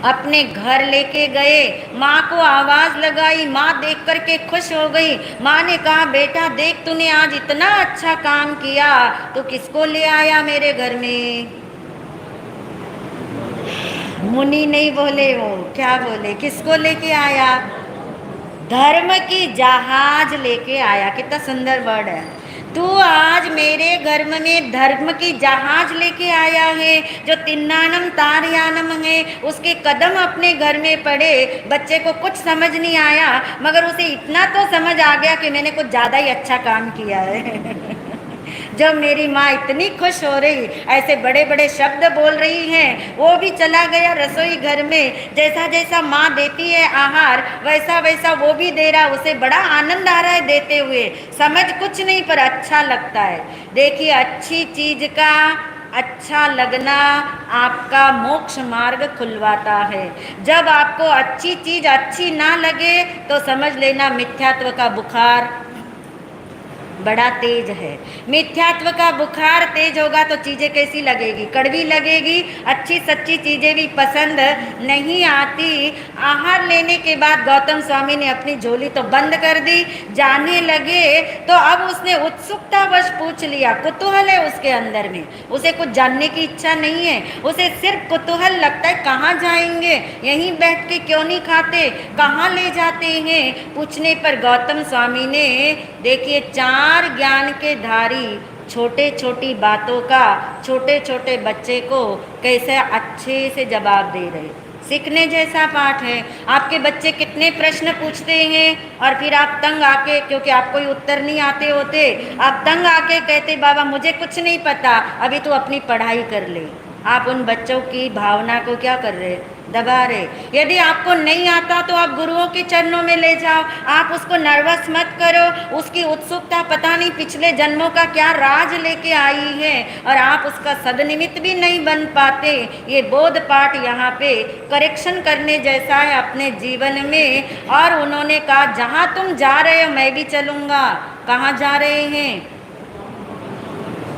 अपने घर लेके गए, माँ को आवाज लगाई, माँ देख करके खुश हो गई। माँ ने कहा बेटा देख तूने आज इतना अच्छा काम किया, तो किसको ले आया मेरे घर में? मुनि नहीं बोले, वो क्या बोले, किसको लेके आया? धर्म की जहाज लेके आया। कितना सुंदर वर्ड है। तू आज मेरे घर में धर्म की जहाज लेके आया है, जो तिन्नानम तारयानम है। उसके कदम अपने घर में पड़े। बच्चे को कुछ समझ नहीं आया, मगर उसे इतना तो समझ आ गया कि मैंने कुछ ज्यादा ही अच्छा काम किया है। जब मेरी माँ इतनी खुश हो रही, ऐसे बड़े बड़े शब्द बोल रही हैं, वो भी चला गया रसोई घर में। जैसा जैसा माँ देती है आहार, वैसा वैसा वो भी दे रहा। उसे बड़ा आनंद आ रहा है देते हुए, समझ कुछ नहीं पर अच्छा लगता है। देखिए, अच्छी चीज का अच्छा लगना आपका मोक्ष मार्ग खुलवाता है। जब आपको अच्छी चीज अच्छी ना लगे, तो समझ लेना मिथ्यात्व का बुखार बड़ा तेज है। मिथ्यात्व का बुखार तेज होगा तो चीजें कैसी लगेगी? कड़वी लगेगी। अच्छी सच्ची चीजें भी पसंद नहीं आती। आहार लेने के बाद गौतम स्वामी ने अपनी झोली तो बंद कर दी। जाने लगे तो अब उसने उत्सुकतावश पूछ लिया। कुतूहल है उसके अंदर में, उसे कुछ जानने की इच्छा नहीं है। उसे सिर्फ कुतूहल लगता है, कहाँ जाएंगे, यहीं बैठ के क्यों नहीं खाते, कहाँ ले जाते हैं। पूछने पर गौतम स्वामी ने, देखिए, चार ज्ञान के धारी छोटे छोटी बातों का छोटे छोटे बच्चे को कैसे अच्छे से जवाब दे रहे। सीखने जैसा पाठ है। आपके बच्चे कितने प्रश्न पूछते हैं और फिर आप तंग आके, क्योंकि आपको ही उत्तर नहीं आते होते, आप तंग आके कहते बाबा मुझे कुछ नहीं पता, अभी तो अपनी पढ़ाई कर ले। आप उन बच्चों की भावना को क्या कर रहे? दबा रहे। यदि आपको नहीं आता तो आप गुरुओं के चरणों में ले जाओ। आप उसको नर्वस मत करो। उसकी उत्सुकता पता नहीं पिछले जन्मों का क्या राज लेके आई है, और आप उसका सदनिमित्त भी नहीं बन पाते। ये बोध पाठ यहाँ पे करेक्शन करने जैसा है अपने जीवन में। और उन्होंने कहा जहाँ तुम जा रहे हो मैं भी चलूँगा। कहाँ जा रहे हैं?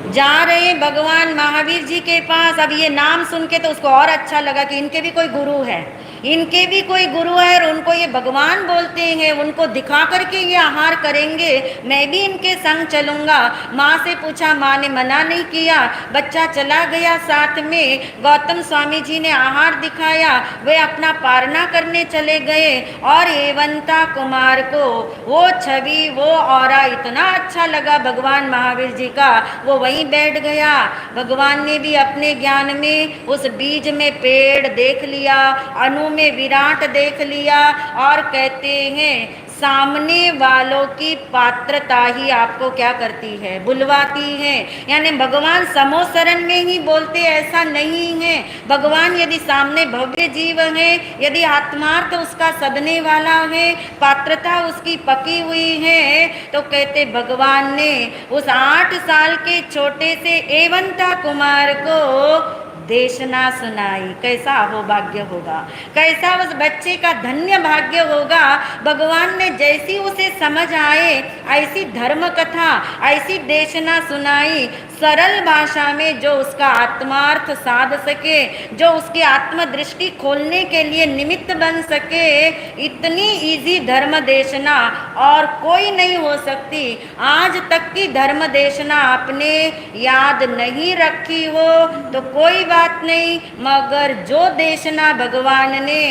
जा रहे हैं भगवान महावीर जी के पास। अब ये नाम सुन के तो उसको और अच्छा लगा कि इनके भी कोई गुरु है, इनके भी कोई गुरु है, और उनको ये भगवान बोलते हैं। उनको दिखा करके ये आहार करेंगे, मैं भी इनके संग चलूँगा। माँ से पूछा, माँ ने मना नहीं किया। बच्चा चला गया साथ में। गौतम स्वामी जी ने आहार दिखाया, वे अपना पारना करने चले गए। और एवंता कुमार को वो छवि, वो ऑरा इतना अच्छा लगा भगवान महावीर जी का, वो वहीं बैठ गया। भगवान ने भी अपने ज्ञान में उस बीज में पेड़ देख लिया, अनु में विराट देख लिया। और कहते हैं सामने वालों की पात्रता ही आपको क्या करती है? बुलवाती है। यानी भगवान समोसरण में ही बोलते, ऐसा नहीं है। भगवान यदि सामने भव्य जीव है, यदि आत्मार्थ उसका सदने वाला है, पात्रता उसकी पकी हुई है, तो कहते भगवान ने उस 8 साल के छोटे से एवंता कुमार को देशना सुनाई। कैसा अहोभाग्य होगा, कैसा उस बच्चे का धन्य भाग्य होगा। भगवान ने जैसी उसे समझ आए ऐसी धर्म कथा, ऐसी देशना सुनाई, सरल भाषा में, जो उसका आत्मार्थ साध सके, जो उसकी आत्मदृष्टि खोलने के लिए निमित्त बन सके। इतनी इजी धर्म देशना और कोई नहीं हो सकती। आज तक की धर्म देशना आपने याद नहीं रखी हो तो कोई बात नहीं, मगर जो देशना भगवान ने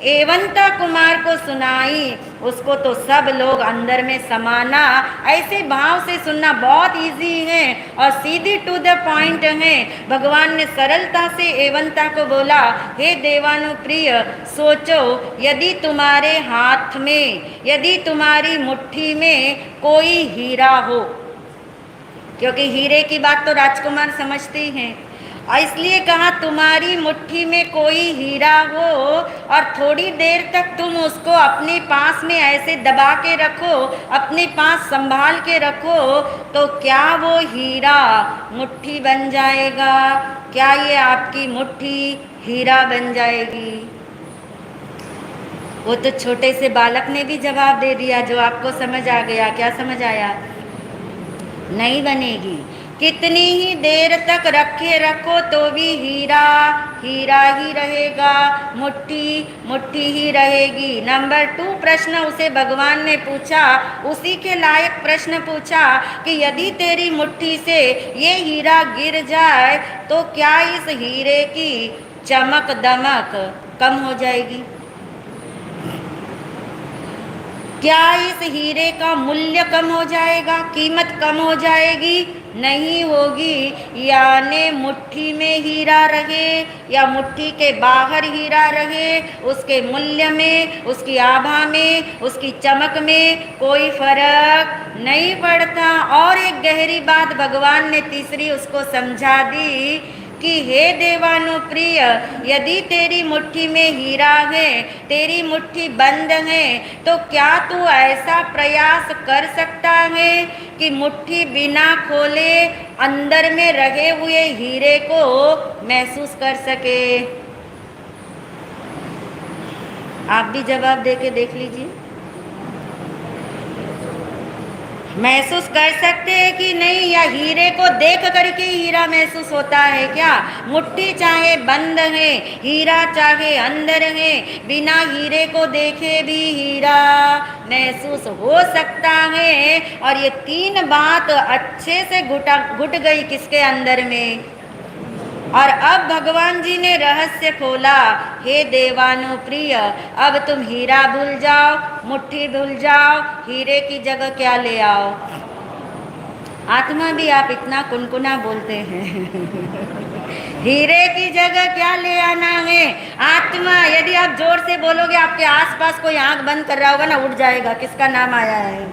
एवंता कुमार को सुनाई, उसको तो सब लोग अंदर में समाना, ऐसे भाव से सुनना बहुत इजी है और सीधी टू द पॉइंट है। भगवान ने सरलता से एवंता को बोला, हे देवानुप्रिय, सोचो यदि तुम्हारे हाथ में, यदि तुम्हारी मुट्ठी में कोई हीरा हो, क्योंकि हीरे की बात तो राजकुमार समझते हैं, और इसलिए कहा तुम्हारी मुट्ठी में कोई हीरा हो और थोड़ी देर तक तुम उसको अपने पास में ऐसे दबा के रखो, अपने पास संभाल के रखो, तो क्या वो हीरा मुट्ठी बन जाएगा? क्या ये आपकी मुट्ठी हीरा बन जाएगी? वो तो छोटे से बालक ने भी जवाब दे दिया, जो आपको समझ आ गया। क्या समझ आया? नहीं बनेगी। कितनी ही देर तक रखे रखो तो भी हीरा हीरा ही रहेगा, मुट्ठी मुट्ठी ही रहेगी। नंबर 2 प्रश्न उसे भगवान ने पूछा, उसी के लायक प्रश्न पूछा कि यदि तेरी मुट्ठी से ये हीरा गिर जाए तो क्या इस हीरे की चमक दमक कम हो जाएगी? क्या इस हीरे का मूल्य कम हो जाएगा, कीमत कम हो जाएगी? नहीं होगी। यानी मुट्ठी में हीरा रहे या मुट्ठी के बाहर हीरा रहे, उसके मूल्य में, उसकी आभा में, उसकी चमक में कोई फर्क नहीं पड़ता। और एक गहरी बात भगवान ने तीसरी उसको समझा दी कि हे देवानुप्रिय, यदि तेरी मुट्ठी में हीरा है, तेरी मुट्ठी बंद है, तो क्या तू ऐसा प्रयास कर सकता है कि मुट्ठी बिना खोले अंदर में रहे हुए हीरे को महसूस कर सके? आप भी जवाब देके देख लीजिए। महसूस कर सकते हैं कि नहीं, या हीरे को देख करके हीरा महसूस होता है क्या? मुट्ठी चाहे बंद है, हीरा चाहे अंदर है, बिना हीरे को देखे भी हीरा महसूस हो सकता है। और ये 3 बात अच्छे से घुट गई किसके अंदर में? और अब भगवान जी ने रहस्य खोला, हे देवानुप्रिय, अब तुम हीरा भूल जाओ, मुट्ठी भूल जाओ, हीरे की जगह क्या ले आओ? आत्मा भी आप इतना कुनकुना बोलते हैं हीरे की जगह क्या ले आना है? आत्मा। यदि आप जोर से बोलोगे, आपके आसपास कोई आंख बंद कर रहा होगा ना, उठ जाएगा। किसका नाम आया है?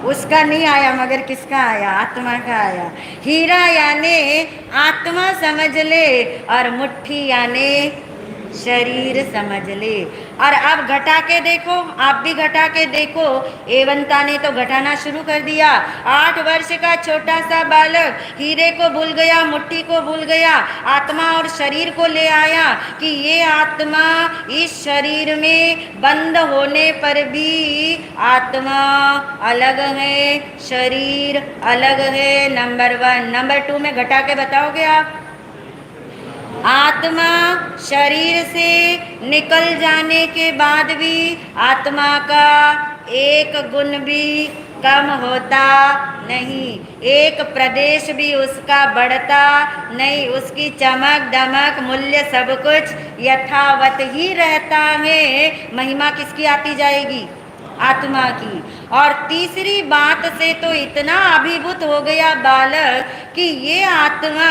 उसका नहीं आया, मगर किसका आया? आत्मा का आया। हीरा यानी आत्मा समझ ले, और मुट्ठी यानी शरीर समझ ले। और अब घटा के देखो, आप भी घटा के देखो। एवंता ने तो घटाना शुरू कर दिया। 8 वर्ष का छोटा सा बालक हीरे को भूल गया, मुट्ठी को भूल गया, आत्मा और शरीर को ले आया कि ये आत्मा इस शरीर में बंद होने पर भी आत्मा अलग है, शरीर अलग है। नंबर 1। नंबर 2 में घटा के बताओगे आप? आत्मा शरीर से निकल जाने के बाद भी आत्मा का एक गुण भी कम होता नहीं, एक प्रदेश भी उसका बढ़ता नहीं, उसकी चमक दमक मूल्य सब कुछ यथावत ही रहता है। महिमा किसकी आती जाएगी? आत्मा की। और तीसरी बात से तो इतना अभिभूत हो गया बालक कि ये आत्मा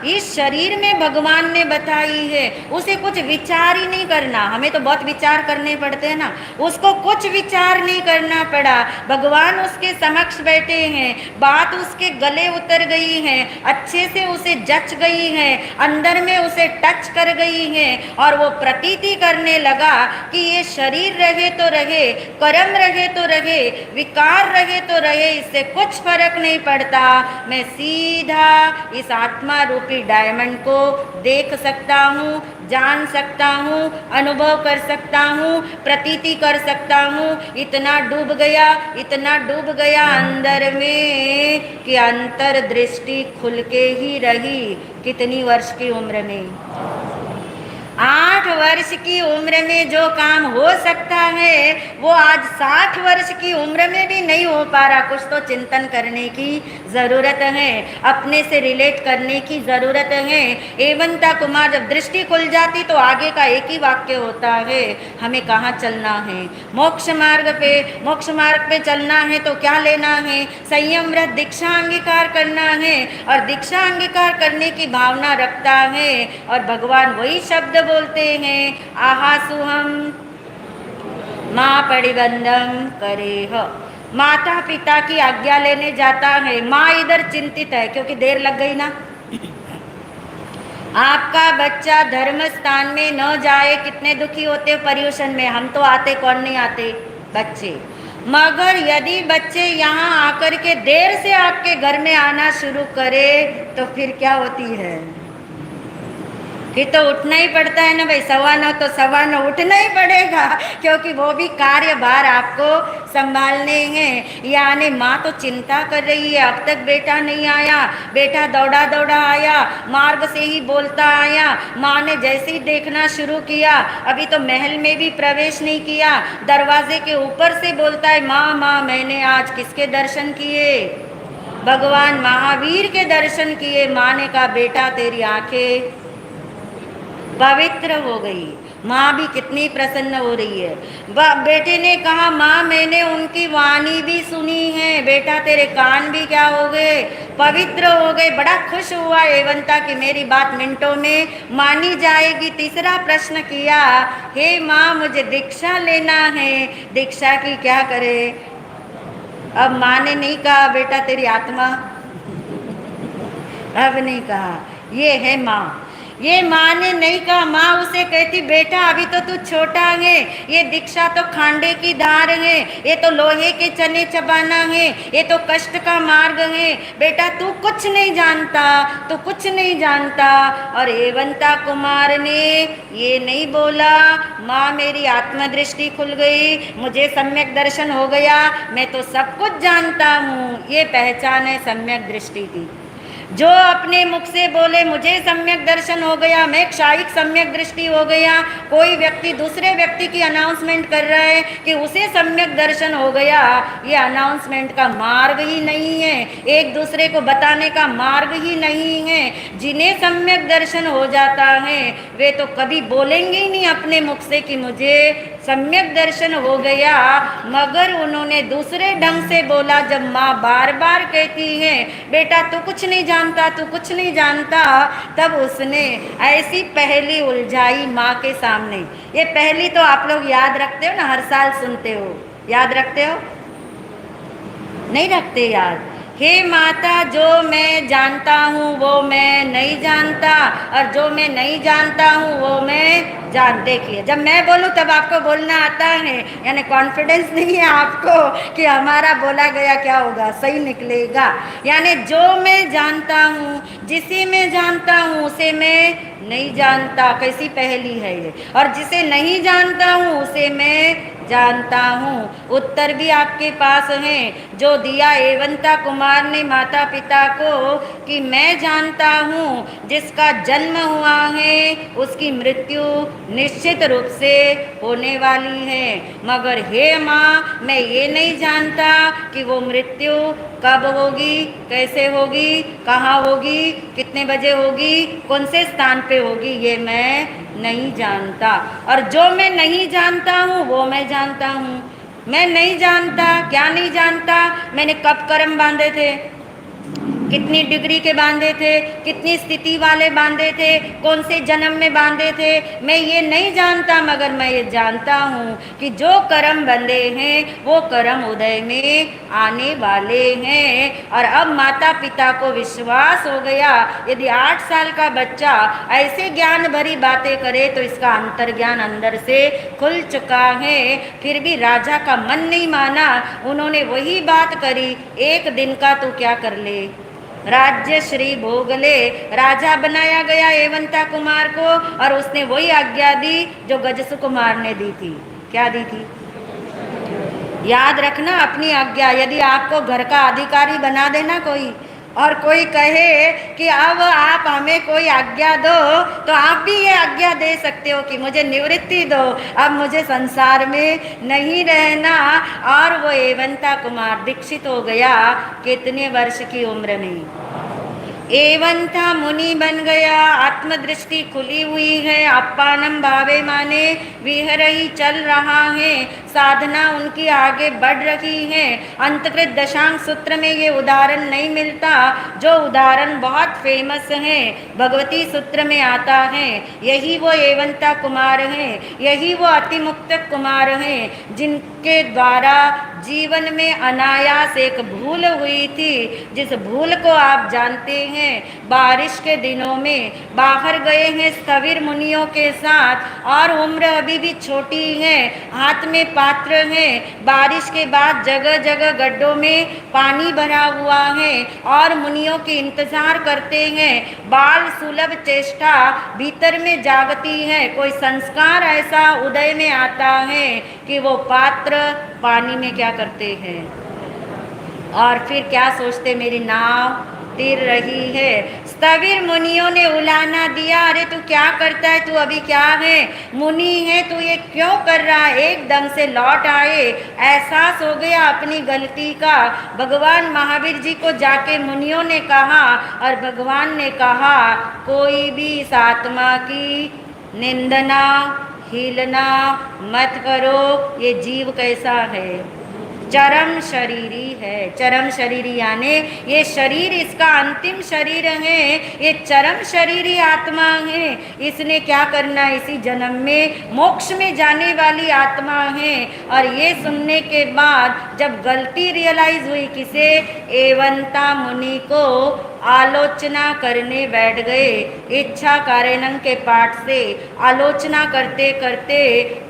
इस शरीर में भगवान ने बताई है, उसे कुछ विचार ही नहीं करना। हमें तो बहुत विचार करने पड़ते हैं ना, उसको कुछ विचार नहीं करना पड़ा। भगवान उसके समक्ष बैठे हैं, बात उसके गले उतर गई है, अच्छे से उसे जच गई है, अंदर में उसे टच कर गई है, और वो प्रतीति करने लगा कि ये शरीर रहे तो रहे, कर्म रहे तो रहे, विकार रहे तो रहे, इससे कुछ फर्क नहीं पड़ता। मैं सीधा इस आत्मा रूपी डायमंड को देख सकता हूँ, जान सकता हूँ, अनुभव कर सकता हूँ, प्रतीति कर सकता हूँ। इतना डूब गया, इतना डूब गया अंदर में कि अंतर्दृष्टि खुल के ही रही। कितनी वर्ष की उम्र में? 8 वर्ष की उम्र में जो काम हो सकता है वो आज 60 वर्ष की उम्र में भी नहीं हो पा रहा। कुछ तो चिंतन करने की ज़रूरत है, अपने से रिलेट करने की ज़रूरत है। एवंता कुमार, जब दृष्टि खुल जाती तो आगे का एक ही वाक्य होता है, हमें कहाँ चलना है? मोक्ष मार्ग पे। मोक्ष मार्ग पे चलना है तो क्या लेना है? संयम व्रत, दीक्षा अंगीकार करना है, और दीक्षा अंगीकार करने की भावना रखता है। और भगवान वही शब्द बोलते हैं, आहासुहम माँ परिबंधम करे हो। माता पिता की आज्ञा लेने जाता है, माँ इधर चिंतित है क्योंकि देर लग गई ना। आपका बच्चा धर्म स्थान में न जाए, कितने दुखी होते हो पर्यूषण में। हम तो आते, कौन नहीं आते? बच्चे। मगर यदि बच्चे यहाँ आकर के देर से आपके घर में आना शुरू करे तो फिर क्या होती है? फिर तो उठना ही पड़ता है ना भाई, 9:15 तो 9:15 उठना ही पड़ेगा, क्योंकि वो भी कार्यभार आपको संभालने हैं। यानी माँ तो चिंता कर रही है, अब तक बेटा नहीं आया, बेटा दौड़ा दौड़ा आया, मार्ग से ही बोलता आया। माँ ने जैसे ही देखना शुरू किया, अभी तो महल में भी प्रवेश नहीं किया, दरवाजे के ऊपर से बोलता है, माँ माँ मैंने आज किसके दर्शन किए? भगवान महावीर के दर्शन किए। माँ ने कहा, बेटा तेरी आंखें पवित्र हो गई। माँ भी कितनी प्रसन्न हो रही है। बेटे ने कहा, माँ मैंने उनकी वाणी भी सुनी है। बेटा तेरे कान भी क्या हो गए? पवित्र हो गए। बड़ा खुश हुआ एवंता कि मेरी बात मिनटों में मानी जाएगी। तीसरा प्रश्न किया, हे माँ मुझे दीक्षा लेना है, दीक्षा की क्या करे? अब माँ ने नहीं कहा बेटा तेरी आत्मा, अब नहीं कहा, ये है माँ। ये माँ ने नहीं कहा। माँ उसे कहती, बेटा अभी तो तू छोटा है, ये दीक्षा तो खांडे की धार है, ये तो लोहे के चने चबाना है, ये तो कष्ट का मार्ग है। बेटा तू कुछ नहीं जानता, तू कुछ नहीं जानता। और एवंता कुमार ने ये नहीं बोला, माँ मेरी आत्मदृष्टि खुल गई, मुझे सम्यक दर्शन हो गया, मैं तो सब कुछ जानता हूँ। ये पहचान है सम्यक दृष्टि की। जो अपने मुख से बोले मुझे सम्यक दर्शन हो गया, मैं क्षायिक सम्यक दृष्टि हो गया, कोई व्यक्ति दूसरे व्यक्ति की अनाउंसमेंट कर रहा है कि उसे सम्यक दर्शन हो गया, ये अनाउंसमेंट का मार्ग ही नहीं है, एक दूसरे को बताने का मार्ग ही नहीं है। जिन्हें सम्यक दर्शन हो जाता है वे तो कभी बोलेंगे ही नहीं अपने मुख से कि मुझे सम्यक दर्शन हो गया, मगर उन्होंने दूसरे ढंग से बोला। जब माँ बार बार कहती है, बेटा तू कुछ नहीं जानता, तू कुछ नहीं जानता, तब उसने ऐसी पहेली उलझाई माँ के सामने। ये पहेली तो आप लोग याद रखते हो ना, हर साल सुनते हो, याद रखते हो? नहीं रखते याद? हे माता, जो मैं जानता हूँ वो मैं नहीं जानता, और जो मैं नहीं जानता हूँ वो मैं जान। देखिए, जब मैं बोलूँ तब आपको बोलना आता है, यानी कॉन्फिडेंस नहीं है आपको कि हमारा बोला गया क्या होगा, सही निकलेगा। यानी जो मैं जानता हूँ, जिसे मैं जानता हूँ उसे मैं नहीं जानता। कैसी पहेली है ये? और जिसे नहीं जानता हूँ उसे मैं जानता हूँ। उत्तर भी आपके पास है जो दिया एवंता कुमार ने माता पिता को कि मैं जानता हूँ जिसका जन्म हुआ है उसकी मृत्यु निश्चित रूप से होने वाली है, मगर हे माँ मैं ये नहीं जानता कि वो मृत्यु कब होगी, कैसे होगी, कहाँ होगी, कितने बजे होगी, कौन से स्थान पे होगी, ये मैं नहीं जानता। और जो मैं नहीं जानता हूँ वो मैं जानता हूँ। मैं नहीं जानता, क्या नहीं जानता? मैंने कब कर्म बांधे थे, कितनी डिग्री के बांधे थे, कितनी स्थिति वाले बांधे थे, कौन से जन्म में बांधे थे, मैं ये नहीं जानता, मगर मैं ये जानता हूँ कि जो कर्म बंधे हैं वो कर्म उदय में आने वाले हैं। और अब माता पिता को विश्वास हो गया, यदि 8 साल का बच्चा ऐसे ज्ञान भरी बातें करे तो इसका अंतर्ज्ञान अंदर से खुल चुका है। फिर भी राजा का मन नहीं माना, उन्होंने वही बात करी, एक दिन का तू क्या कर ले, राज्य श्री भोग ले। राजा बनाया गया एवंता कुमार को, और उसने वही आज्ञा दी जो गजसु कुमार ने दी थी। क्या दी थी? याद रखना अपनी आज्ञा। यदि आपको घर का अधिकारी बना देना कोई, और कोई कहे कि अब आप हमें कोई आज्ञा दो, तो आप भी ये आज्ञा दे सकते हो कि मुझे निवृत्ति दो, अब मुझे संसार में नहीं रहना। और वो एवंता कुमार दीक्षित हो गया कितने वर्ष की उम्र में? एवंता मुनि बन गया, आत्मदृष्टि खुली हुई है, अपानम भावे माने विहर ही चल रहा है, साधना उनकी आगे बढ़ रही है। अंतकृत दशांग सूत्र में ये उदाहरण नहीं मिलता, जो उदाहरण बहुत फेमस है भगवती सूत्र में आता है। यही वो एवंता कुमार हैं, यही वो अतिमुक्त कुमार हैं जिनके द्वारा जीवन में अनायास एक भूल हुई थी, जिस भूल को आप जानते हैं। बारिश के दिनों में बाहर गए हैं स्थविर मुनियों के साथ, और उम्र अभी भी छोटी है, हाथ में पात्र हैं। बारिश के बाद जगह जगह गड्ढों में पानी भरा हुआ है और मुनियों की इंतजार करते हैं। बाल सुलभ चेष्टा भीतर में जागती है। कोई संस्कार ऐसा उदय में आता है कि वो पात्र पानी में क्या करते हैं और फिर क्या सोचते, मेरी नाव तिर रही है। स्थविर मुनियों ने उलाहना दिया, अरे तू क्या करता है, तू अभी क्या है, मुनि है तू, ये क्यों कर रहा है। एकदम से लौट आए, एहसास हो गया अपनी गलती का। भगवान महावीर जी को जाके मुनियों ने कहा और भगवान ने कहा, कोई भी इस आत्मा की निंदना हीलना मत करो। ये जीव कैसा है, चरम शरीरी है। चरम शरीरी यानी ये शरीर इसका अंतिम शरीर है, ये चरम शरीरी आत्मा है। इसने क्या करना है, इसी जन्म में मोक्ष में जाने वाली आत्मा है। और ये सुनने के बाद जब गलती रियलाइज हुई किसे, एवंता मुनि को, आलोचना करने बैठ गए। इच्छा कारणं के पाठ से आलोचना करते करते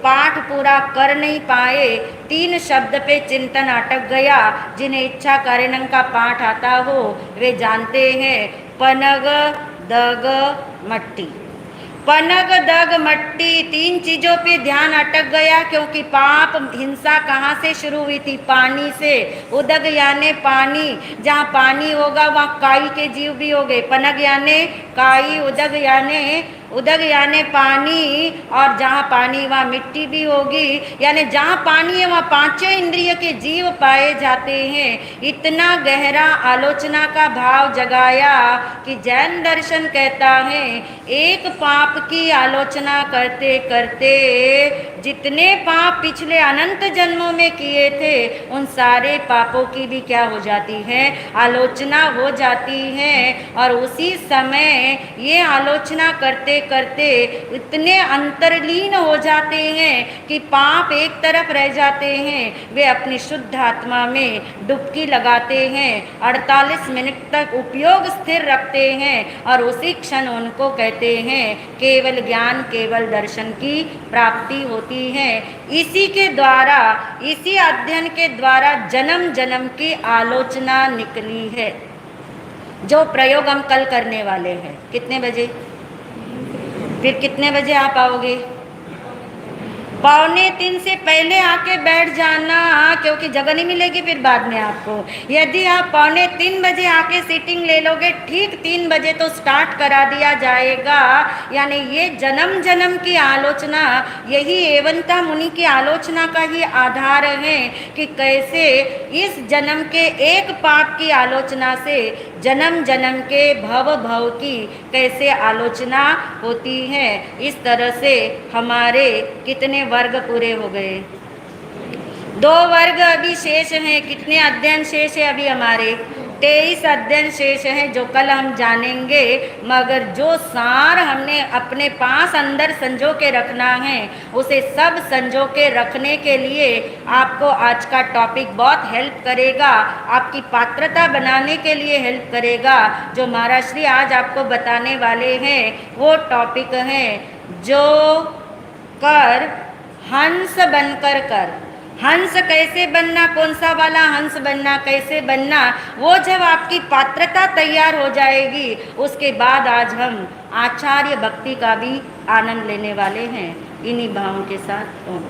पाठ पूरा कर नहीं पाए। 3 शब्द पे चिंतन अटक गया। जिन्हें इच्छा कारणं का पाठ आता हो वे जानते हैं, पनग दग मट्टी। पनग दग मट्टी, 3 चीजों पे ध्यान अटक गया, क्योंकि पाप हिंसा कहाँ से शुरू हुई थी, पानी से। उदग यानी पानी, जहाँ पानी होगा वहाँ काई के जीव भी हो गए। पनग यानी काई, उदग यानी पानी, और जहाँ पानी वहाँ मिट्टी भी होगी। यानी जहाँ पानी है वहाँ 5 इंद्रिय के जीव पाए जाते हैं। इतना गहरा आलोचना का भाव जगाया कि जैन दर्शन कहता है, एक पाप की आलोचना करते करते जितने पाप पिछले अनंत जन्मों में किए थे उन सारे पापों की भी क्या हो जाती है, आलोचना हो जाती है। और उसी समय ये आलोचना करते करते इतने अंतर्लीन हो जाते हैं कि पाप एक तरफ रह जाते हैं। वे अपनी शुद्ध आत्मा में डुबकी लगाते हैं, 48 मिनट तक उपयोग स्थिर रखते हैं और उसी क्षण उनको कहते हैं केवल ज्ञान, केवल दर्शन की प्राप्ति होती है। इसी के द्वारा, इसी अध्ययन के द्वारा जन्म जन्म की आलोचना निकली है, जो प्रयोग हम कल करने वाले हैं। कितने बजे, फिर कितने बजे आप आओगे? 2:45 से पहले आके बैठ जाना, क्योंकि जगह नहीं मिलेगी फिर बाद में आपको। यदि आप 2:45 बजे आके सीटिंग ले लोगे, ठीक 3 बजे तो स्टार्ट करा दिया जाएगा। यानी ये जन्म जन्म की आलोचना, यही एवंता मुनि की आलोचना का ही आधार है कि कैसे इस जन्म के एक पाप की आलोचना से जन्म जन्म के भव भव की कैसे आलोचना होती है। इस तरह से हमारे कितने वर्ग पूरे हो गए? 2 वर्ग अभी शेष हैं। कितने अध्ययन शेष है अभी हमारे? 23 अध्ययन शेष हैं, जो कल हम जानेंगे। मगर जो सार हमने अपने पास अंदर संजो के रखना है, उसे सब संजो के रखने के लिए आपको आज का टॉपिक बहुत हेल्प करेगा, आपकी पात्रता बनाने के लिए हेल्प करेगा। जो महाराज श्री आज आपको बताने वाले हैं वो टॉपिक है, जो कर हंस बनकर कर। हंस कैसे बनना, कौन सा वाला हंस बनना, कैसे बनना, वो जब आपकी पात्रता तैयार हो जाएगी, उसके बाद आज हम आचार्य भक्ति का भी आनंद लेने वाले हैं। इन्हीं भावों के साथ ओम।